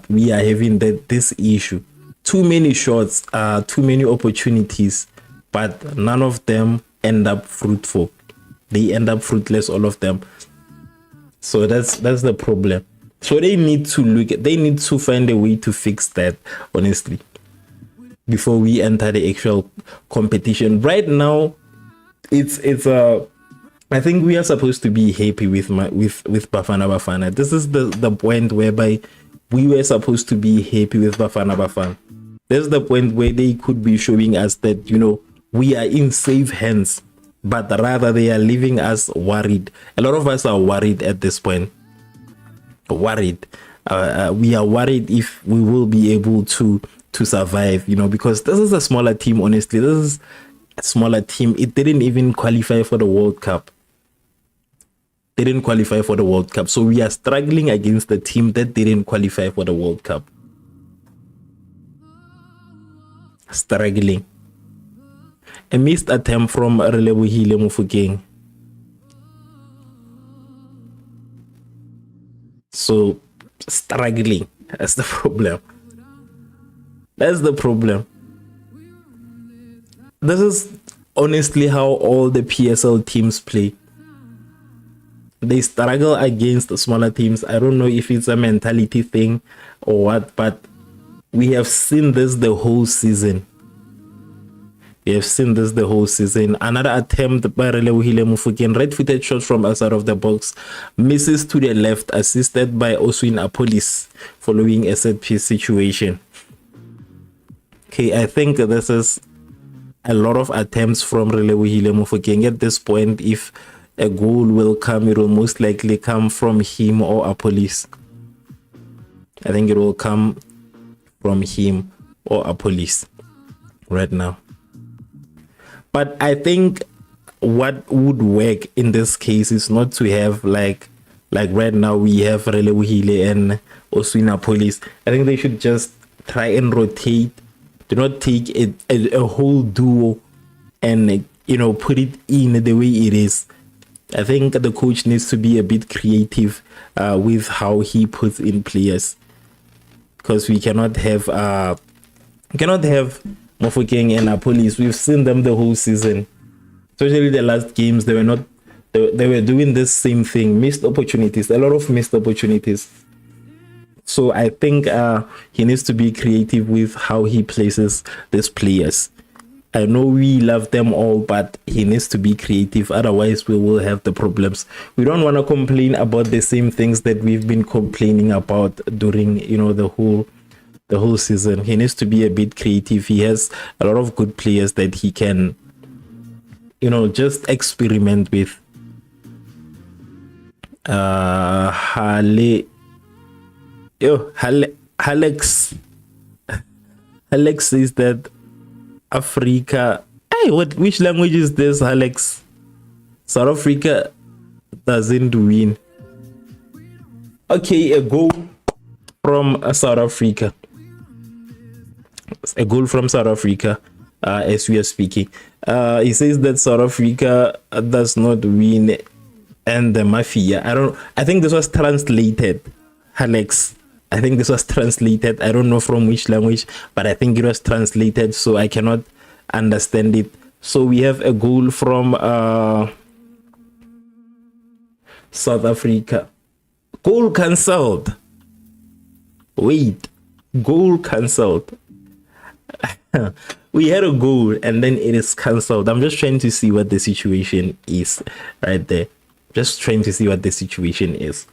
we are having this issue. Too many shots, too many opportunities, but none of them end up fruitful. They end up fruitless, all of them. So that's the problem. So they need to find a way to fix that, honestly, before we enter the actual competition. Right now, it's I think we are supposed to be happy with Bafana Bafana. This is the point whereby we were supposed to be happy with Bafana Bafana. There's the point where they could be showing us that, you know, we are in safe hands, but rather they are leaving us worried. A lot of us are worried at this point. Worried. We are worried if we will be able to survive, you know, because this is a smaller team. Honestly, this is a smaller team. It didn't even qualify for the World Cup. They didn't qualify for the World Cup. So we are struggling against the team that didn't qualify for the World Cup. Struggling. A missed attempt from Relebohile Mofokeng. So struggling. That's the problem. That's the problem. This is honestly how all the PSL teams play. They struggle against smaller teams. I don't know if it's a mentality thing or what, but we have seen this the whole season. We have seen this the whole season. Another attempt by Relebohile Mofokeng, right-footed shot from outside of the box, misses to the left, assisted by Oswin Apolis, following a set-piece situation. Okay, I think this is a lot of attempts from Relebohile Mofokeng. At this point, if a goal will come, it will most likely come from him or Apolis. I think it will come from him or Apolis right now. But I think what would work in this case is not to have like right now we have Relebohile and Oswin Apolis. I think they should just try and rotate. Do not take a whole duo and, you know, put it in the way it is. I think the coach needs to be a bit creative with how he puts in players, because we cannot have Mofokeng and Apolis. We've seen them the whole season, especially the last games. They were doing this same thing, missed opportunities, a lot of missed opportunities. So I think he needs to be creative with how he places these players. I know we love them all, but he needs to be creative. Otherwise, we will have the problems. We don't want to complain about the same things that we've been complaining about during, you know, the whole season. He needs to be a bit creative. He has a lot of good players that he can, you know, just experiment with. Alex says that Africa. Hey, which language is this, Alex? South Africa doesn't win. Okay, a goal from South Africa. A goal from South Africa, as we are speaking. He says that South Africa does not win, and the mafia. I think this was translated, Alex. I think this was translated. I don't know from which language, but I think it was translated, so I cannot understand it. So we have a goal from South Africa. Goal cancelled. Wait, goal cancelled. We had a goal and then it is cancelled. I'm just trying to see what the situation is right there. Just trying to see what the situation is.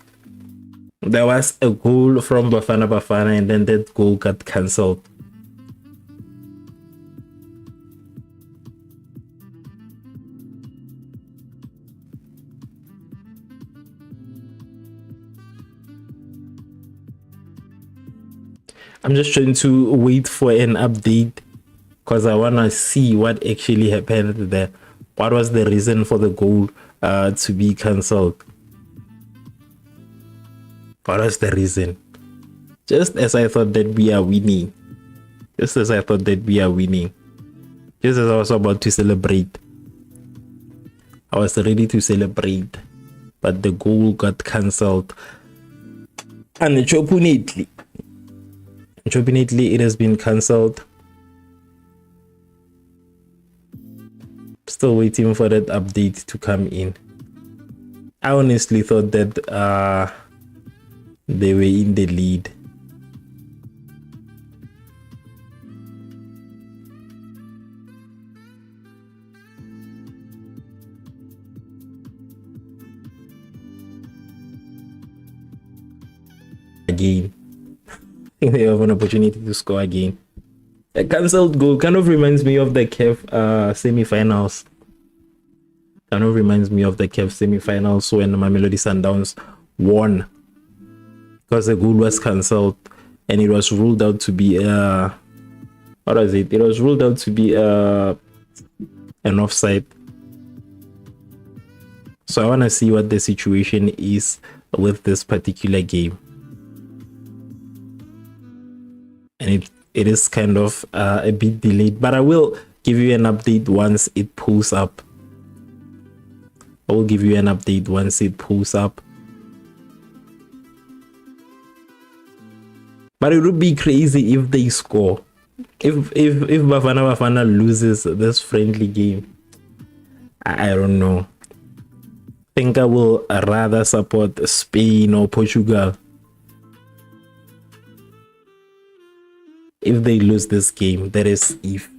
There was a goal from Bafana Bafana and then that goal got cancelled. I'm just trying to wait for an update because I want to see what actually happened there. What was the reason for the goal to be cancelled? What was the reason? Just as I thought that we are winning. Just as I thought that we are winning. Just as I was about to celebrate. I was ready to celebrate. But the goal got cancelled. Unfortunately. Unfortunately, it has been cancelled. Still waiting for that update to come in. I honestly thought that they were in the lead. Again, I think they have an opportunity to score again. A cancelled goal kind of reminds me of the CAF semi-finals. Kind of reminds me of the CAF semi-finals when Mamelodi Sundowns won because the goal was cancelled and it was ruled out to be what was it? It was ruled out to be an offside. So I want to see what the situation is with this particular game. And it is kind of a bit delayed, but I will give you an update once it pulls up. I will give you an update once it pulls up. But it would be crazy if they score. If Bafana Bafana loses this friendly game, I don't know. I think I will rather support Spain or Portugal. If they lose this game, that is if.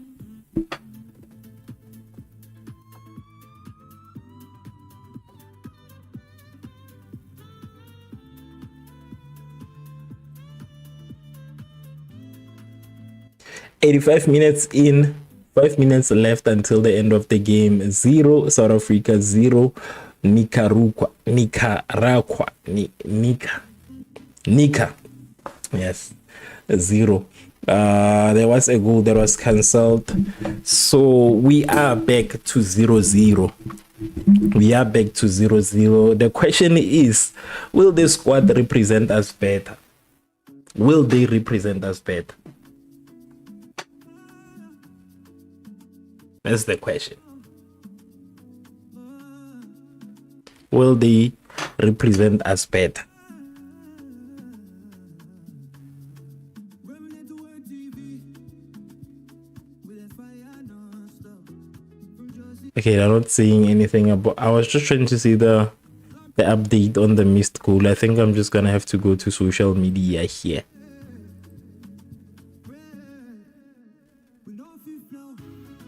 "85 minutes in, 5 minutes left until the end of the game. 0 South Africa, 0 Nicaragua. Yes, 0. There was a goal that was cancelled, so we are back to 0-0. We are back to 0-0. The question is, will the squad represent us better? Will they represent us better? That's the question. Will they represent us better? Okay, I'm not saying anything about. I was just trying to see the update on the missed goal. I think I'm just gonna have to go to social media here.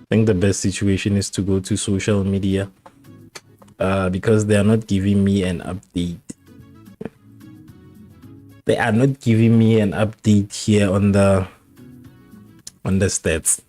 I think the best situation is to go to social media because they are not giving me an update. They are not giving me an update here on the stats.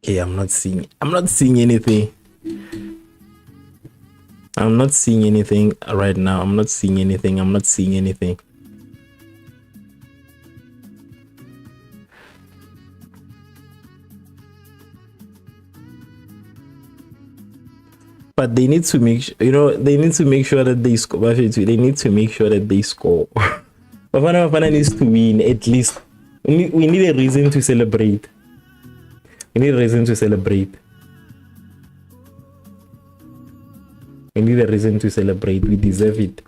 Okay, I'm not seeing anything. I'm not seeing anything right now. I'm not seeing anything. But they need to make sure that they score. They need to make sure that they score. Bafana Bafana needs to win at least. We need a reason to celebrate. We need a reason to celebrate. We deserve it.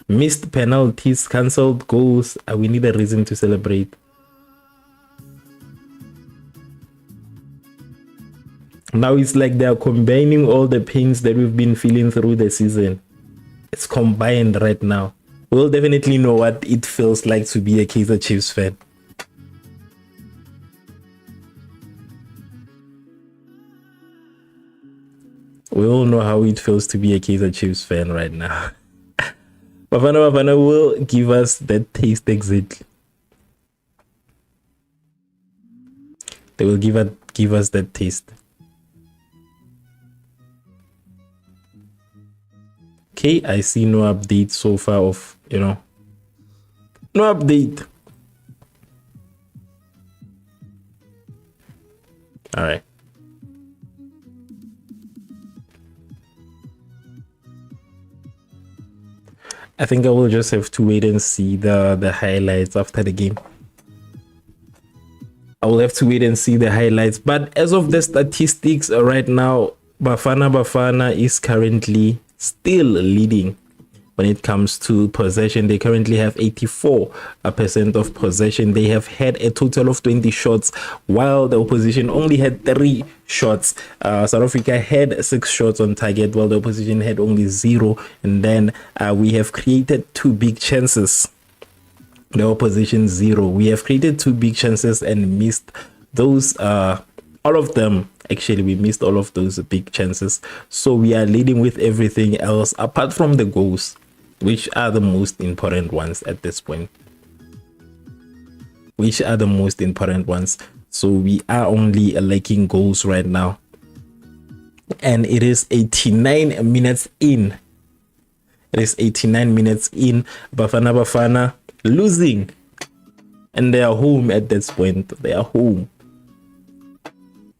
Missed penalties, cancelled goals. We need a reason to celebrate. Now it's like they are combining all the pains that we've been feeling through the season. It's combined right now. We'll definitely know what it feels like to be a Kaizer Chiefs fan. We all know how it feels to be a Kaizer Chiefs fan right now. Bafana Bafana will give us that taste exactly. They will give us that taste. Okay, I see no update so far of, no update. All right. I think I will just have to wait and see the highlights after the game. I will have to wait and see the highlights. But as of the statistics right now, Bafana Bafana is currently still leading when it comes to possession. They currently have 84% of possession. They have had a total of 20 shots, while the opposition only had 3 shots. South Africa had 6 shots on target, while the opposition had only 0. And then we have created 2 big chances. The opposition 0. We have created 2 big chances and missed those. All of them. Actually, we missed all of those big chances. So we are leading with everything else apart from the goals, which are the most important ones at this point. Which are the most important ones. So we are only lacking goals right now. And it is 89 minutes in. It is 89 minutes in. Bafana Bafana losing. And they are home at this point. They are home.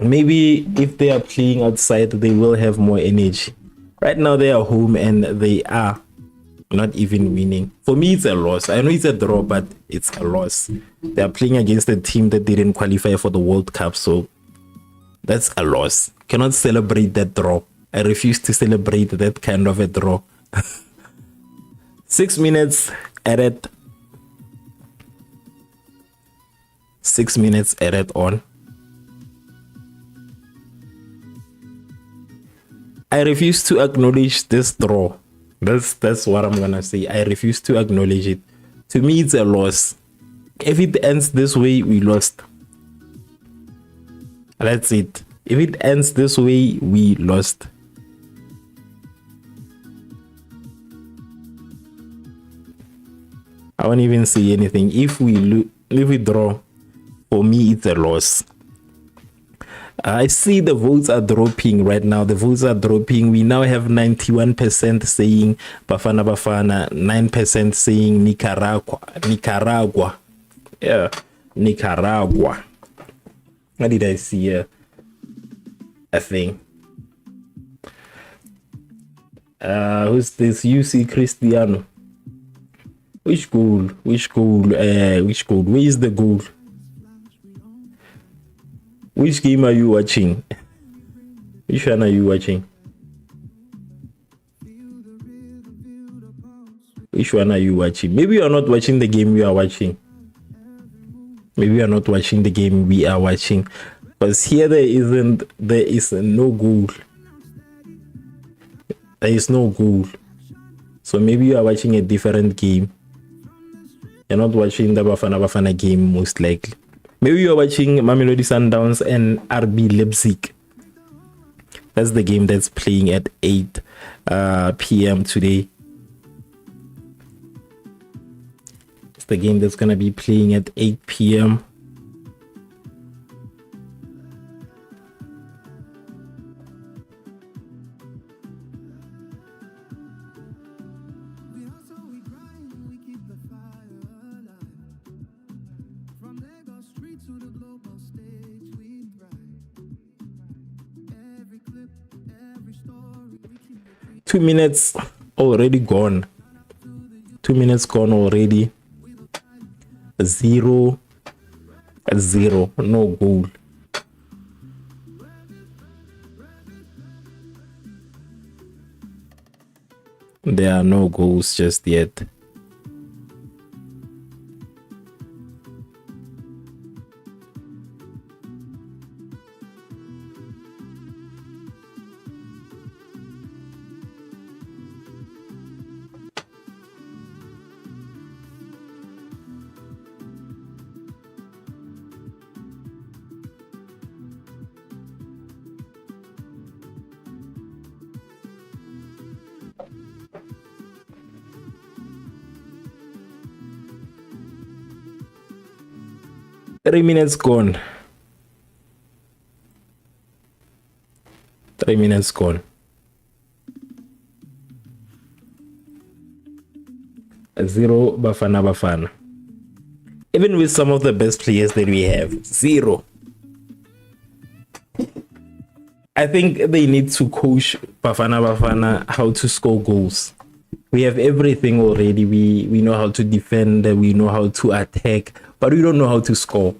Maybe if they are playing outside, they will have more energy. Right now, they are home and they are not even winning. For me, it's a loss. I know it's a draw, but it's a loss. They are playing against a team that didn't qualify for the World Cup, so that's a loss. Cannot celebrate that draw. I refuse to celebrate that kind of a draw. 6 minutes added. 6 minutes added on. I refuse to acknowledge this draw. That's what I'm gonna say. I refuse to acknowledge it. To me, it's a loss. If it ends this way, we lost. That's it. If it ends this way, we lost. I won't even say anything. If we draw, for me, it's a loss. I see the votes are dropping right now. The votes are dropping. We now have 91% saying Bafana Bafana, 9% saying Nicaragua. Yeah, Nicaragua. What did I see here? A thing. Who's this? UC Cristiano. Which goal? Which goal? Which goal? Where is the goal? Which game are you watching? Which one are you watching? Which one are you watching? Maybe you are not watching the game we are watching. Maybe you are not watching the game we are watching. Because here there is no goal. There is no goal. So maybe you are watching a different game. You're not watching the Bafana Bafana game most likely. Maybe you're watching Mamelodi Sundowns and RB Leipzig. That's the game that's playing at 8 p.m. today. It's the game that's going to be playing at 8 p.m. To the global stage, we thrive. Every clip, every story, we keep it. 2 minutes already gone. 2 minutes gone already. 0-0. No goal. There are no goals just yet. Three minutes gone. 3 minutes gone. 0 Bafana Bafana. Even with some of the best players that we have, 0. I think they need to coach Bafana Bafana how to score goals. We have everything already. We know how to defend, we know how to attack, but we don't know how to score.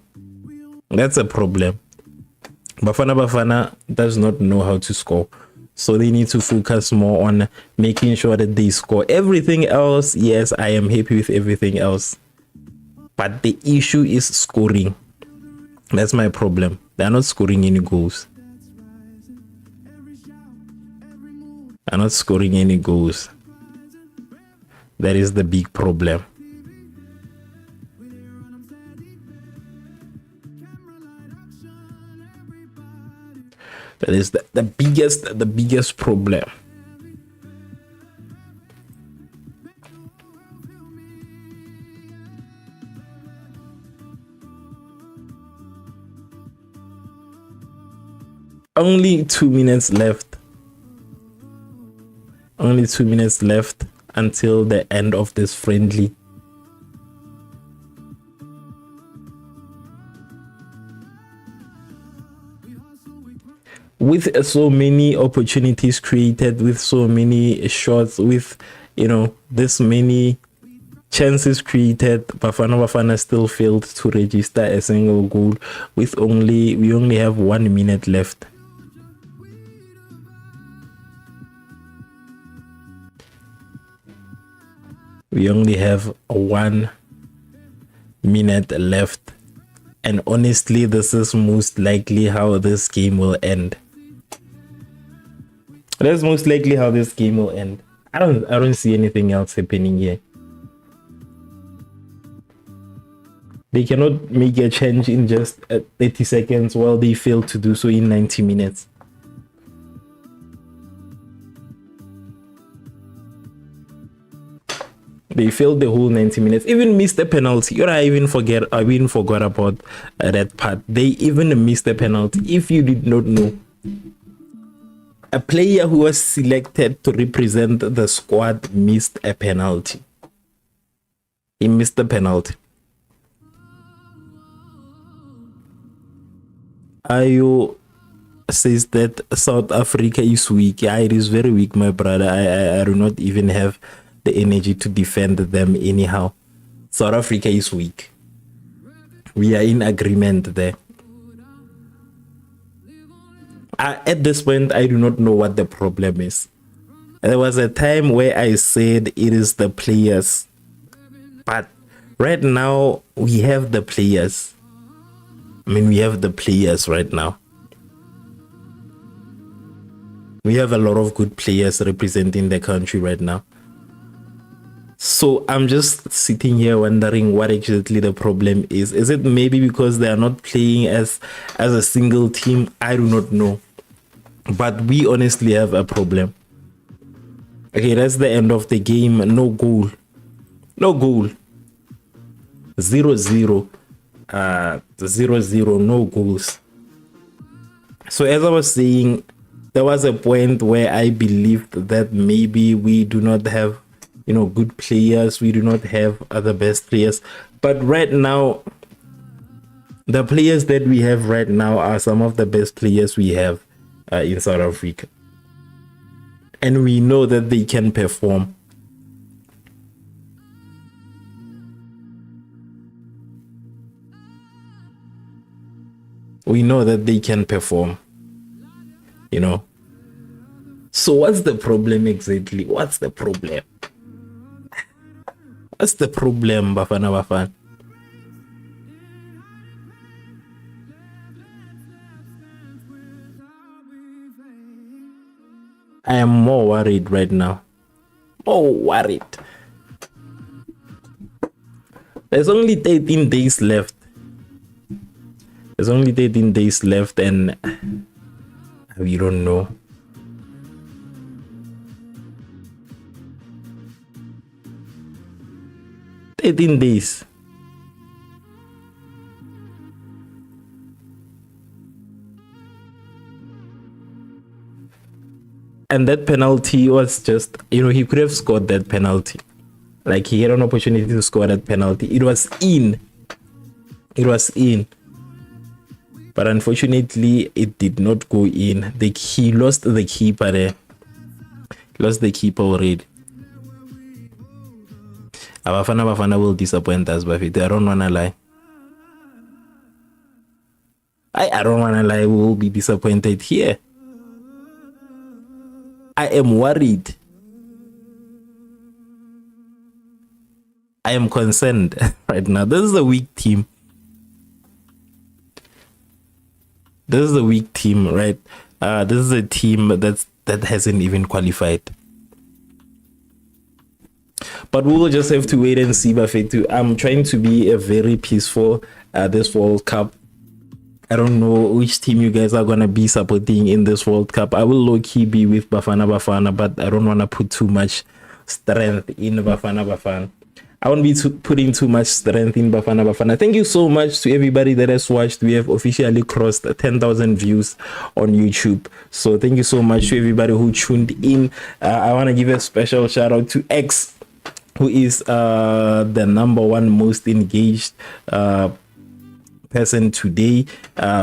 That's a problem. Bafana Bafana does not know how to score. So they need to focus more on making sure that they score. Everything else, yes, I am happy with everything else. But the issue is scoring. That's my problem. They're not scoring any goals. They're not scoring any goals. That is the big problem. That is the biggest problem. Only 2 minutes left. Only 2 minutes left until the end of this friendly. With so many opportunities created, with so many shots, with this many chances created, Bafana Bafana still failed to register a single goal. We only have 1 minute left. We only have 1 minute left, and honestly, this is most likely how this game will end. That's most likely how this game will end. I don't see anything else happening here. They cannot make a change in just 30 seconds while they fail to do so in 90 minutes. They failed the whole 90 minutes. Even missed a penalty. I even forgot about that part. They even missed a penalty. If you did not know, a player who was selected to represent the squad missed a penalty. He missed the penalty. Ayo says that South Africa is weak. Yeah, it is very weak, my brother. I do not even have the energy to defend them anyhow. South Africa is weak. We are in agreement there. At this point, I do not know what the problem is. There was a time where I said it is the players, but right now we have the players. We have the players right now. We have a lot of good players representing the country right now. So I'm just sitting here wondering what exactly the problem is. Is it maybe because they are not playing as a single team? I do not know. But we honestly have a problem. Okay, that's the end of the game. No goal. No goal. 0-0. 0-0. No goals. So as I was saying, there was a point where I believed that maybe we do not have good players. We do not have the best players. But right now, the players that we have right now are some of the best players we have in South Africa. And we know that they can perform. We know that they can perform. So what's the problem exactly? What's the problem? What's the problem, Bafana Bafana? I am more worried right now. More worried. There's only 13 days left. There's only 13 days left and we don't know. Days. And that penalty was just, he could have scored that penalty. Like, he had an opportunity to score that penalty. It was in. But but unfortunately it did not go in. He lost the keeper there. Lost the keeper already. Bafana Bafana will disappoint us, but I don't wanna lie. I don't wanna lie, we will be disappointed here. I am worried. I am concerned right now. This is a weak team. This is a weak team, right? This is a team that hasn't even qualified. But we will just have to wait and see, Bafethu. I'm trying to be a very peaceful this World Cup. I don't know which team you guys are going to be supporting in this World Cup. I will low-key be with Bafana Bafana, but I don't want to put too much strength in Bafana Bafana. I won't be putting too much strength in Bafana Bafana. Thank you so much to everybody that has watched. We have officially crossed 10,000 views on YouTube. So thank you so much to everybody who tuned in. I want to give a special shout out to X, who is the #1 most engaged person today.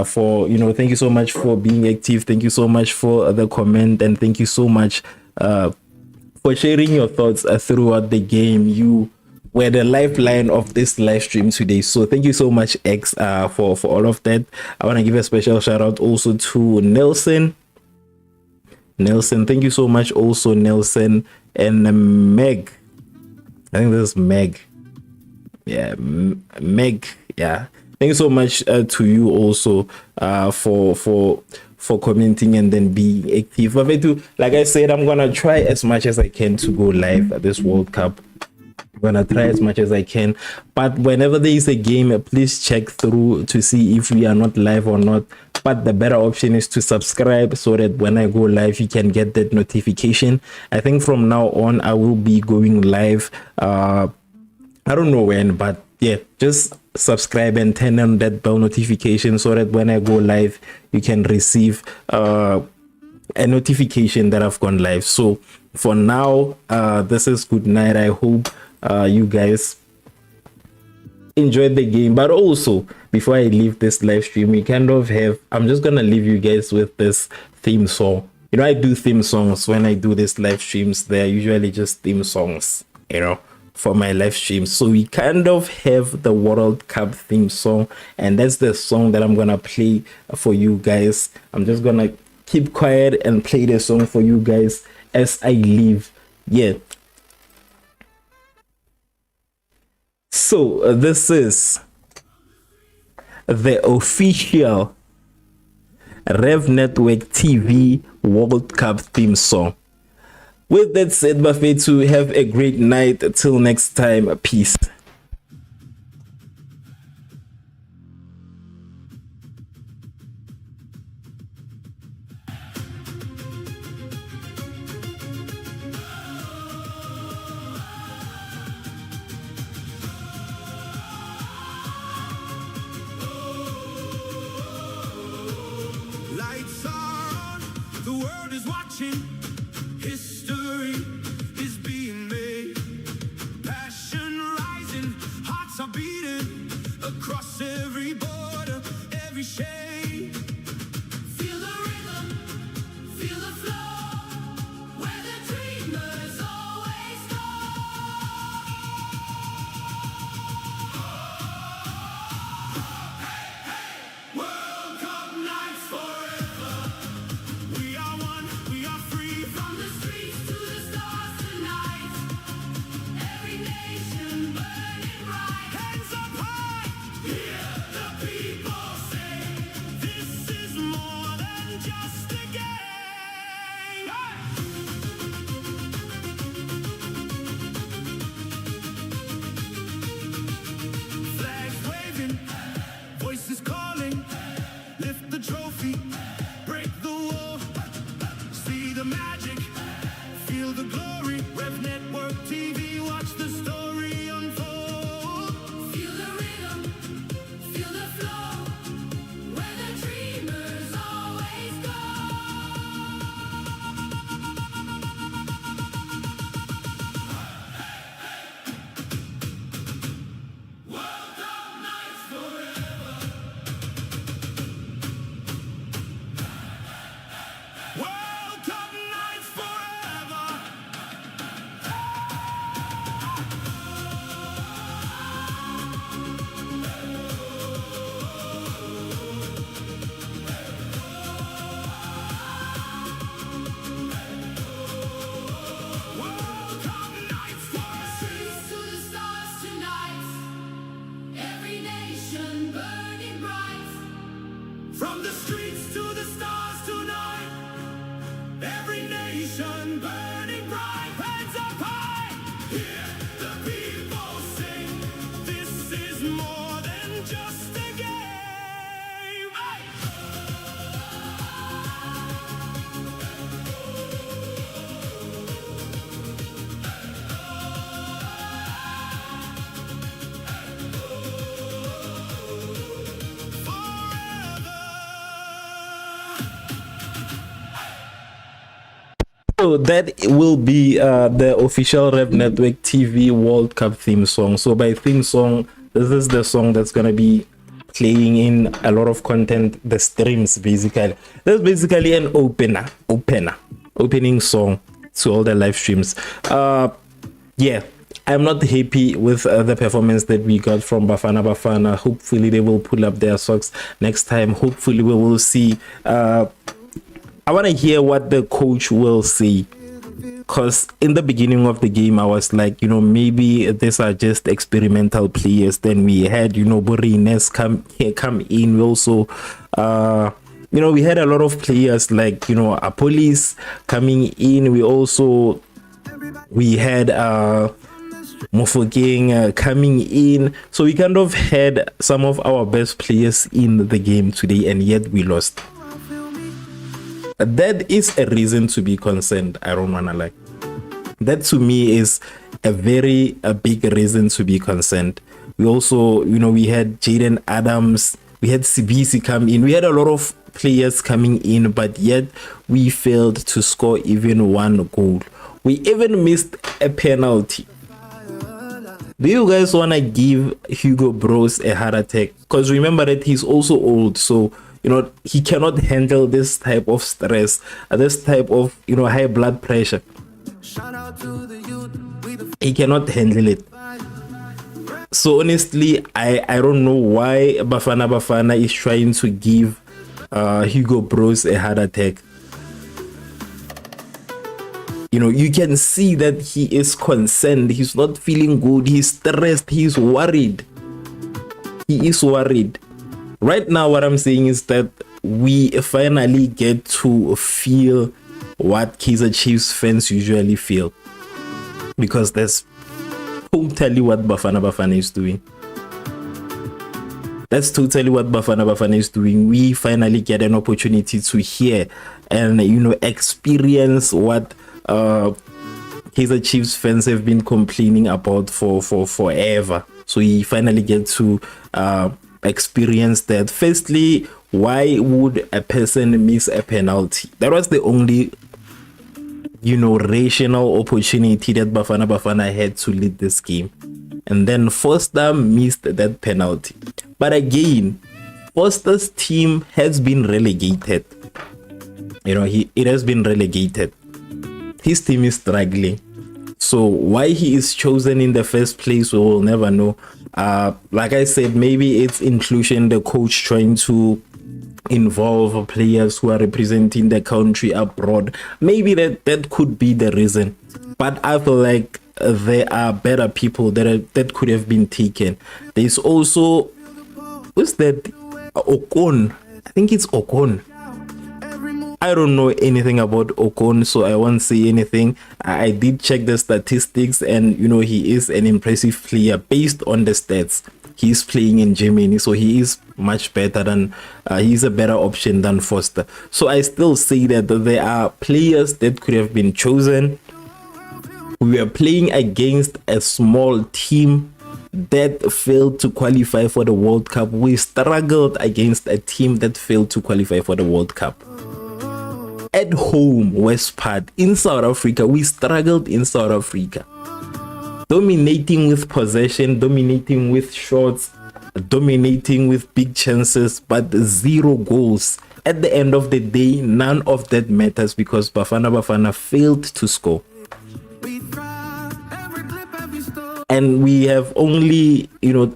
For thank you so much for being active. Thank you so much for the comment, and thank you so much for sharing your thoughts throughout the game. You were the lifeline of this live stream today, so thank you so much, X, for all of that. I want to give a special shout out also to Nelson. Thank you so much also, Nelson, and Meg. I think this is Meg. Yeah, Meg. Yeah, thank you so much to you also for commenting and then being active. Like I said, I'm gonna try as much as I can to go live at this World Cup. I'm gonna try as much as I can, but whenever there is a game, please check through to see if we are not live or not. But the better option is to subscribe so that when I go live you can get that notification. I think from now on I will be going live, I don't know when, but yeah, just subscribe and turn on that bell notification so that when I go live you can receive a notification that I've gone live. So for now, this is good night. I hope you guys enjoyed the game. But also, before I leave this live stream, we kind of have, I'm just gonna leave you guys with this theme song. I do theme songs when I do these live streams. They're usually just theme songs, for my live streams. So we kind of have the World Cup theme song, and that's the song that I'm gonna play for you guys. I'm just gonna keep quiet and play the song for you guys as I leave. Yeah. So this is the official Rev Network TV World Cup theme song. With that said, Bafethu, have a great night. Till next time, peace. Lights are on, the world is watching. History is being made. Passion rising, hearts are beating across every border, every shade. Feel the rhythm, feel the flow, where the dreamers always go. World Cup nights forever. We are one, we are free. From the streets to the stars tonight. Every nation burning bright. Hands up high. Hear the people say, this From the streets to the stars tonight, every nation burning bright, hands up high. Hear the people sing, this is more than just a game. Hey! So that will be the official Rev Network TV World Cup theme song. So by theme song, this is the song that's gonna be playing in a lot of content, the streams basically. That's basically an opening song to all the live streams. Yeah, I'm not happy with the performance that we got from Bafana Bafana. Hopefully they will pull up their socks next time. Hopefully we will see I want to hear what the coach will say, because in the beginning of the game I was like, maybe these are just experimental players. Then we had Borines come in. We also we had a lot of players like Apolis coming in. We had Mofokeng coming in. So we kind of had some of our best players in the game today, and yet we lost. That is a reason to be concerned. I don't wanna lie. That to me is a big reason to be concerned. We also, we had Jaden Adams, we had CBC come in, we had a lot of players coming in, but yet we failed to score even one goal. We even missed a penalty. Do you guys wanna give Hugo Bros a heart attack? Because remember that he's also old, so he cannot handle this type of stress, this type of high blood pressure. He cannot handle it. So honestly, I don't know why Bafana Bafana is trying to give Hugo Bros a heart attack. You can see that he is concerned. He's not feeling good. He's stressed. He's worried. He is worried. Right now, what I'm saying is that we finally get to feel what Kaizer Chiefs fans usually feel, because that's totally what Bafana Bafana is doing. That's totally what Bafana Bafana is doing. We finally get an opportunity to hear and experience what Kaizer Chiefs fans have been complaining about for forever. So we finally get to experience that. Firstly, why would a person miss a penalty? That was the only rational opportunity that Bafana Bafana had to lead this game, and then Foster missed that penalty. But again, Foster's team has been relegated. It has been relegated. His team is struggling. So why he is chosen in the first place, we will never know. Like I said, maybe it's inclusion, the coach trying to involve players who are representing the country abroad. Maybe that could be the reason. But I feel like there are better people that could have been taken. There's also, who's that? Ocon. I think it's Ocon. I don't know anything about Ocon, so I won't say anything. I did check the statistics, and he is an impressive player based on the stats. He's playing in Germany, so he is much better than he's a better option than Foster. So I still say that there are players that could have been chosen. We are playing against a small team that failed to qualify for the World Cup. We struggled against a team that failed to qualify for the World Cup. At home, West Part, in South Africa, we struggled in South Africa. Dominating with possession, dominating with shots, dominating with big chances, but 0 goals. At the end of the day, none of that matters because Bafana Bafana failed to score. And we have only,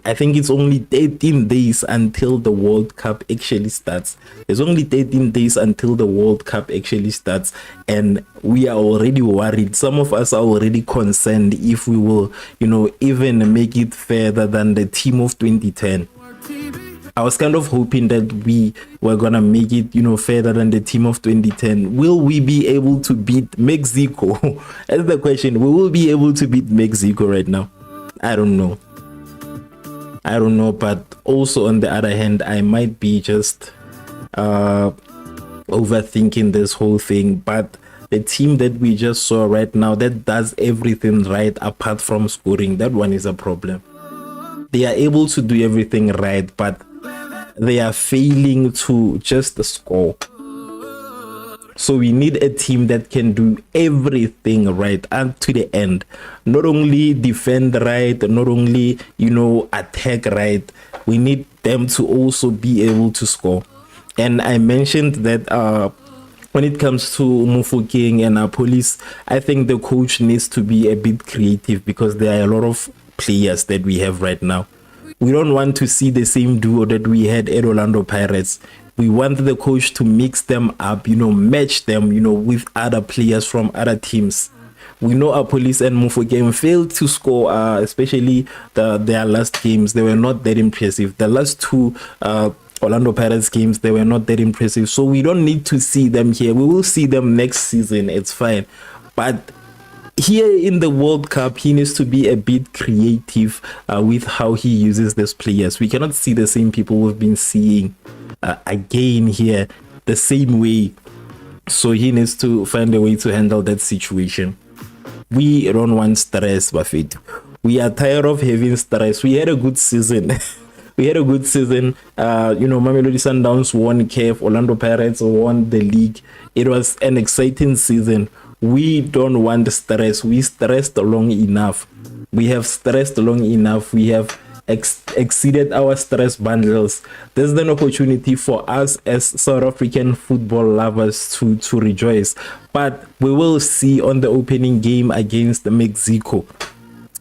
I think it's only 13 days until the World Cup actually starts. There's only 13 days until the World Cup actually starts. And we are already worried. Some of us are already concerned if we will, even make it further than the team of 2010. I was kind of hoping that we were gonna make it, further than the team of 2010. Will we be able to beat Mexico? That's the question. We will be able to beat Mexico right now. I don't know. But also on the other hand, I might be just overthinking this whole thing. But the team that we just saw right now that does everything right apart from scoring, that one is a problem. They are able to do everything right, but they are failing to just score. So we need a team that can do everything right and to the end. Not only defend right, not only, attack right. We need them to also be able to score. And I mentioned that when it comes to Mufokeng and Police, I think the coach needs to be a bit creative because there are a lot of players that we have right now. We don't want to see the same duo that we had at Orlando Pirates. We want the coach to mix them up, match them, with other players from other teams. We know our Police and Mufokeng failed to score, especially their last games. They were not that impressive. The last two Orlando Pirates games, they were not that impressive. So we don't need to see them here. We will see them next season. It's fine. But here in the World Cup, he needs to be a bit creative with how he uses these players. We cannot see the same people we've been seeing again here the same way. So he needs to find a way to handle that situation. We don't want stress, Buffett. We are tired of having stress. We had a good season. Mamelodi Sundowns won CAF, Orlando Pirates won the league. It was an exciting season. We don't want stress. We stressed long enough. We have stressed long enough. We have exceeded our stress bundles. There's an opportunity for us as South African football lovers to rejoice. But we will see on the opening game against Mexico.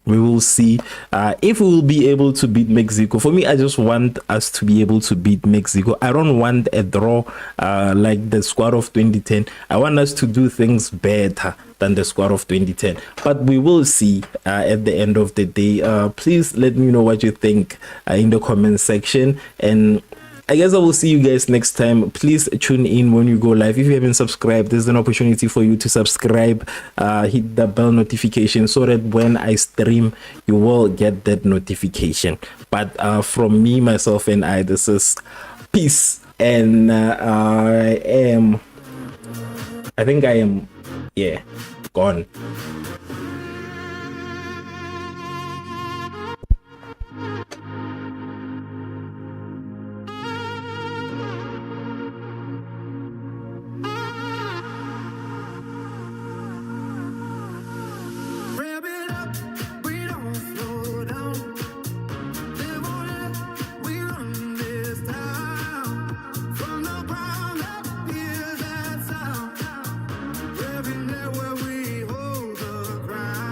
We will see if we will be able to beat Mexico. For me, I just want us to be able to beat Mexico. I don't want a draw like the squad of 2010. I want us to do things better than the squad of 2010. But we will see at the end of the day. Please let me know what you think in the comment section. And I guess I will see you guys next time. Please tune in when you go live. If you haven't subscribed, there's an opportunity for you to subscribe. Hit the bell notification so that when I stream, you will get that notification. But from me, myself, and I, this is peace. And I think I am, gone.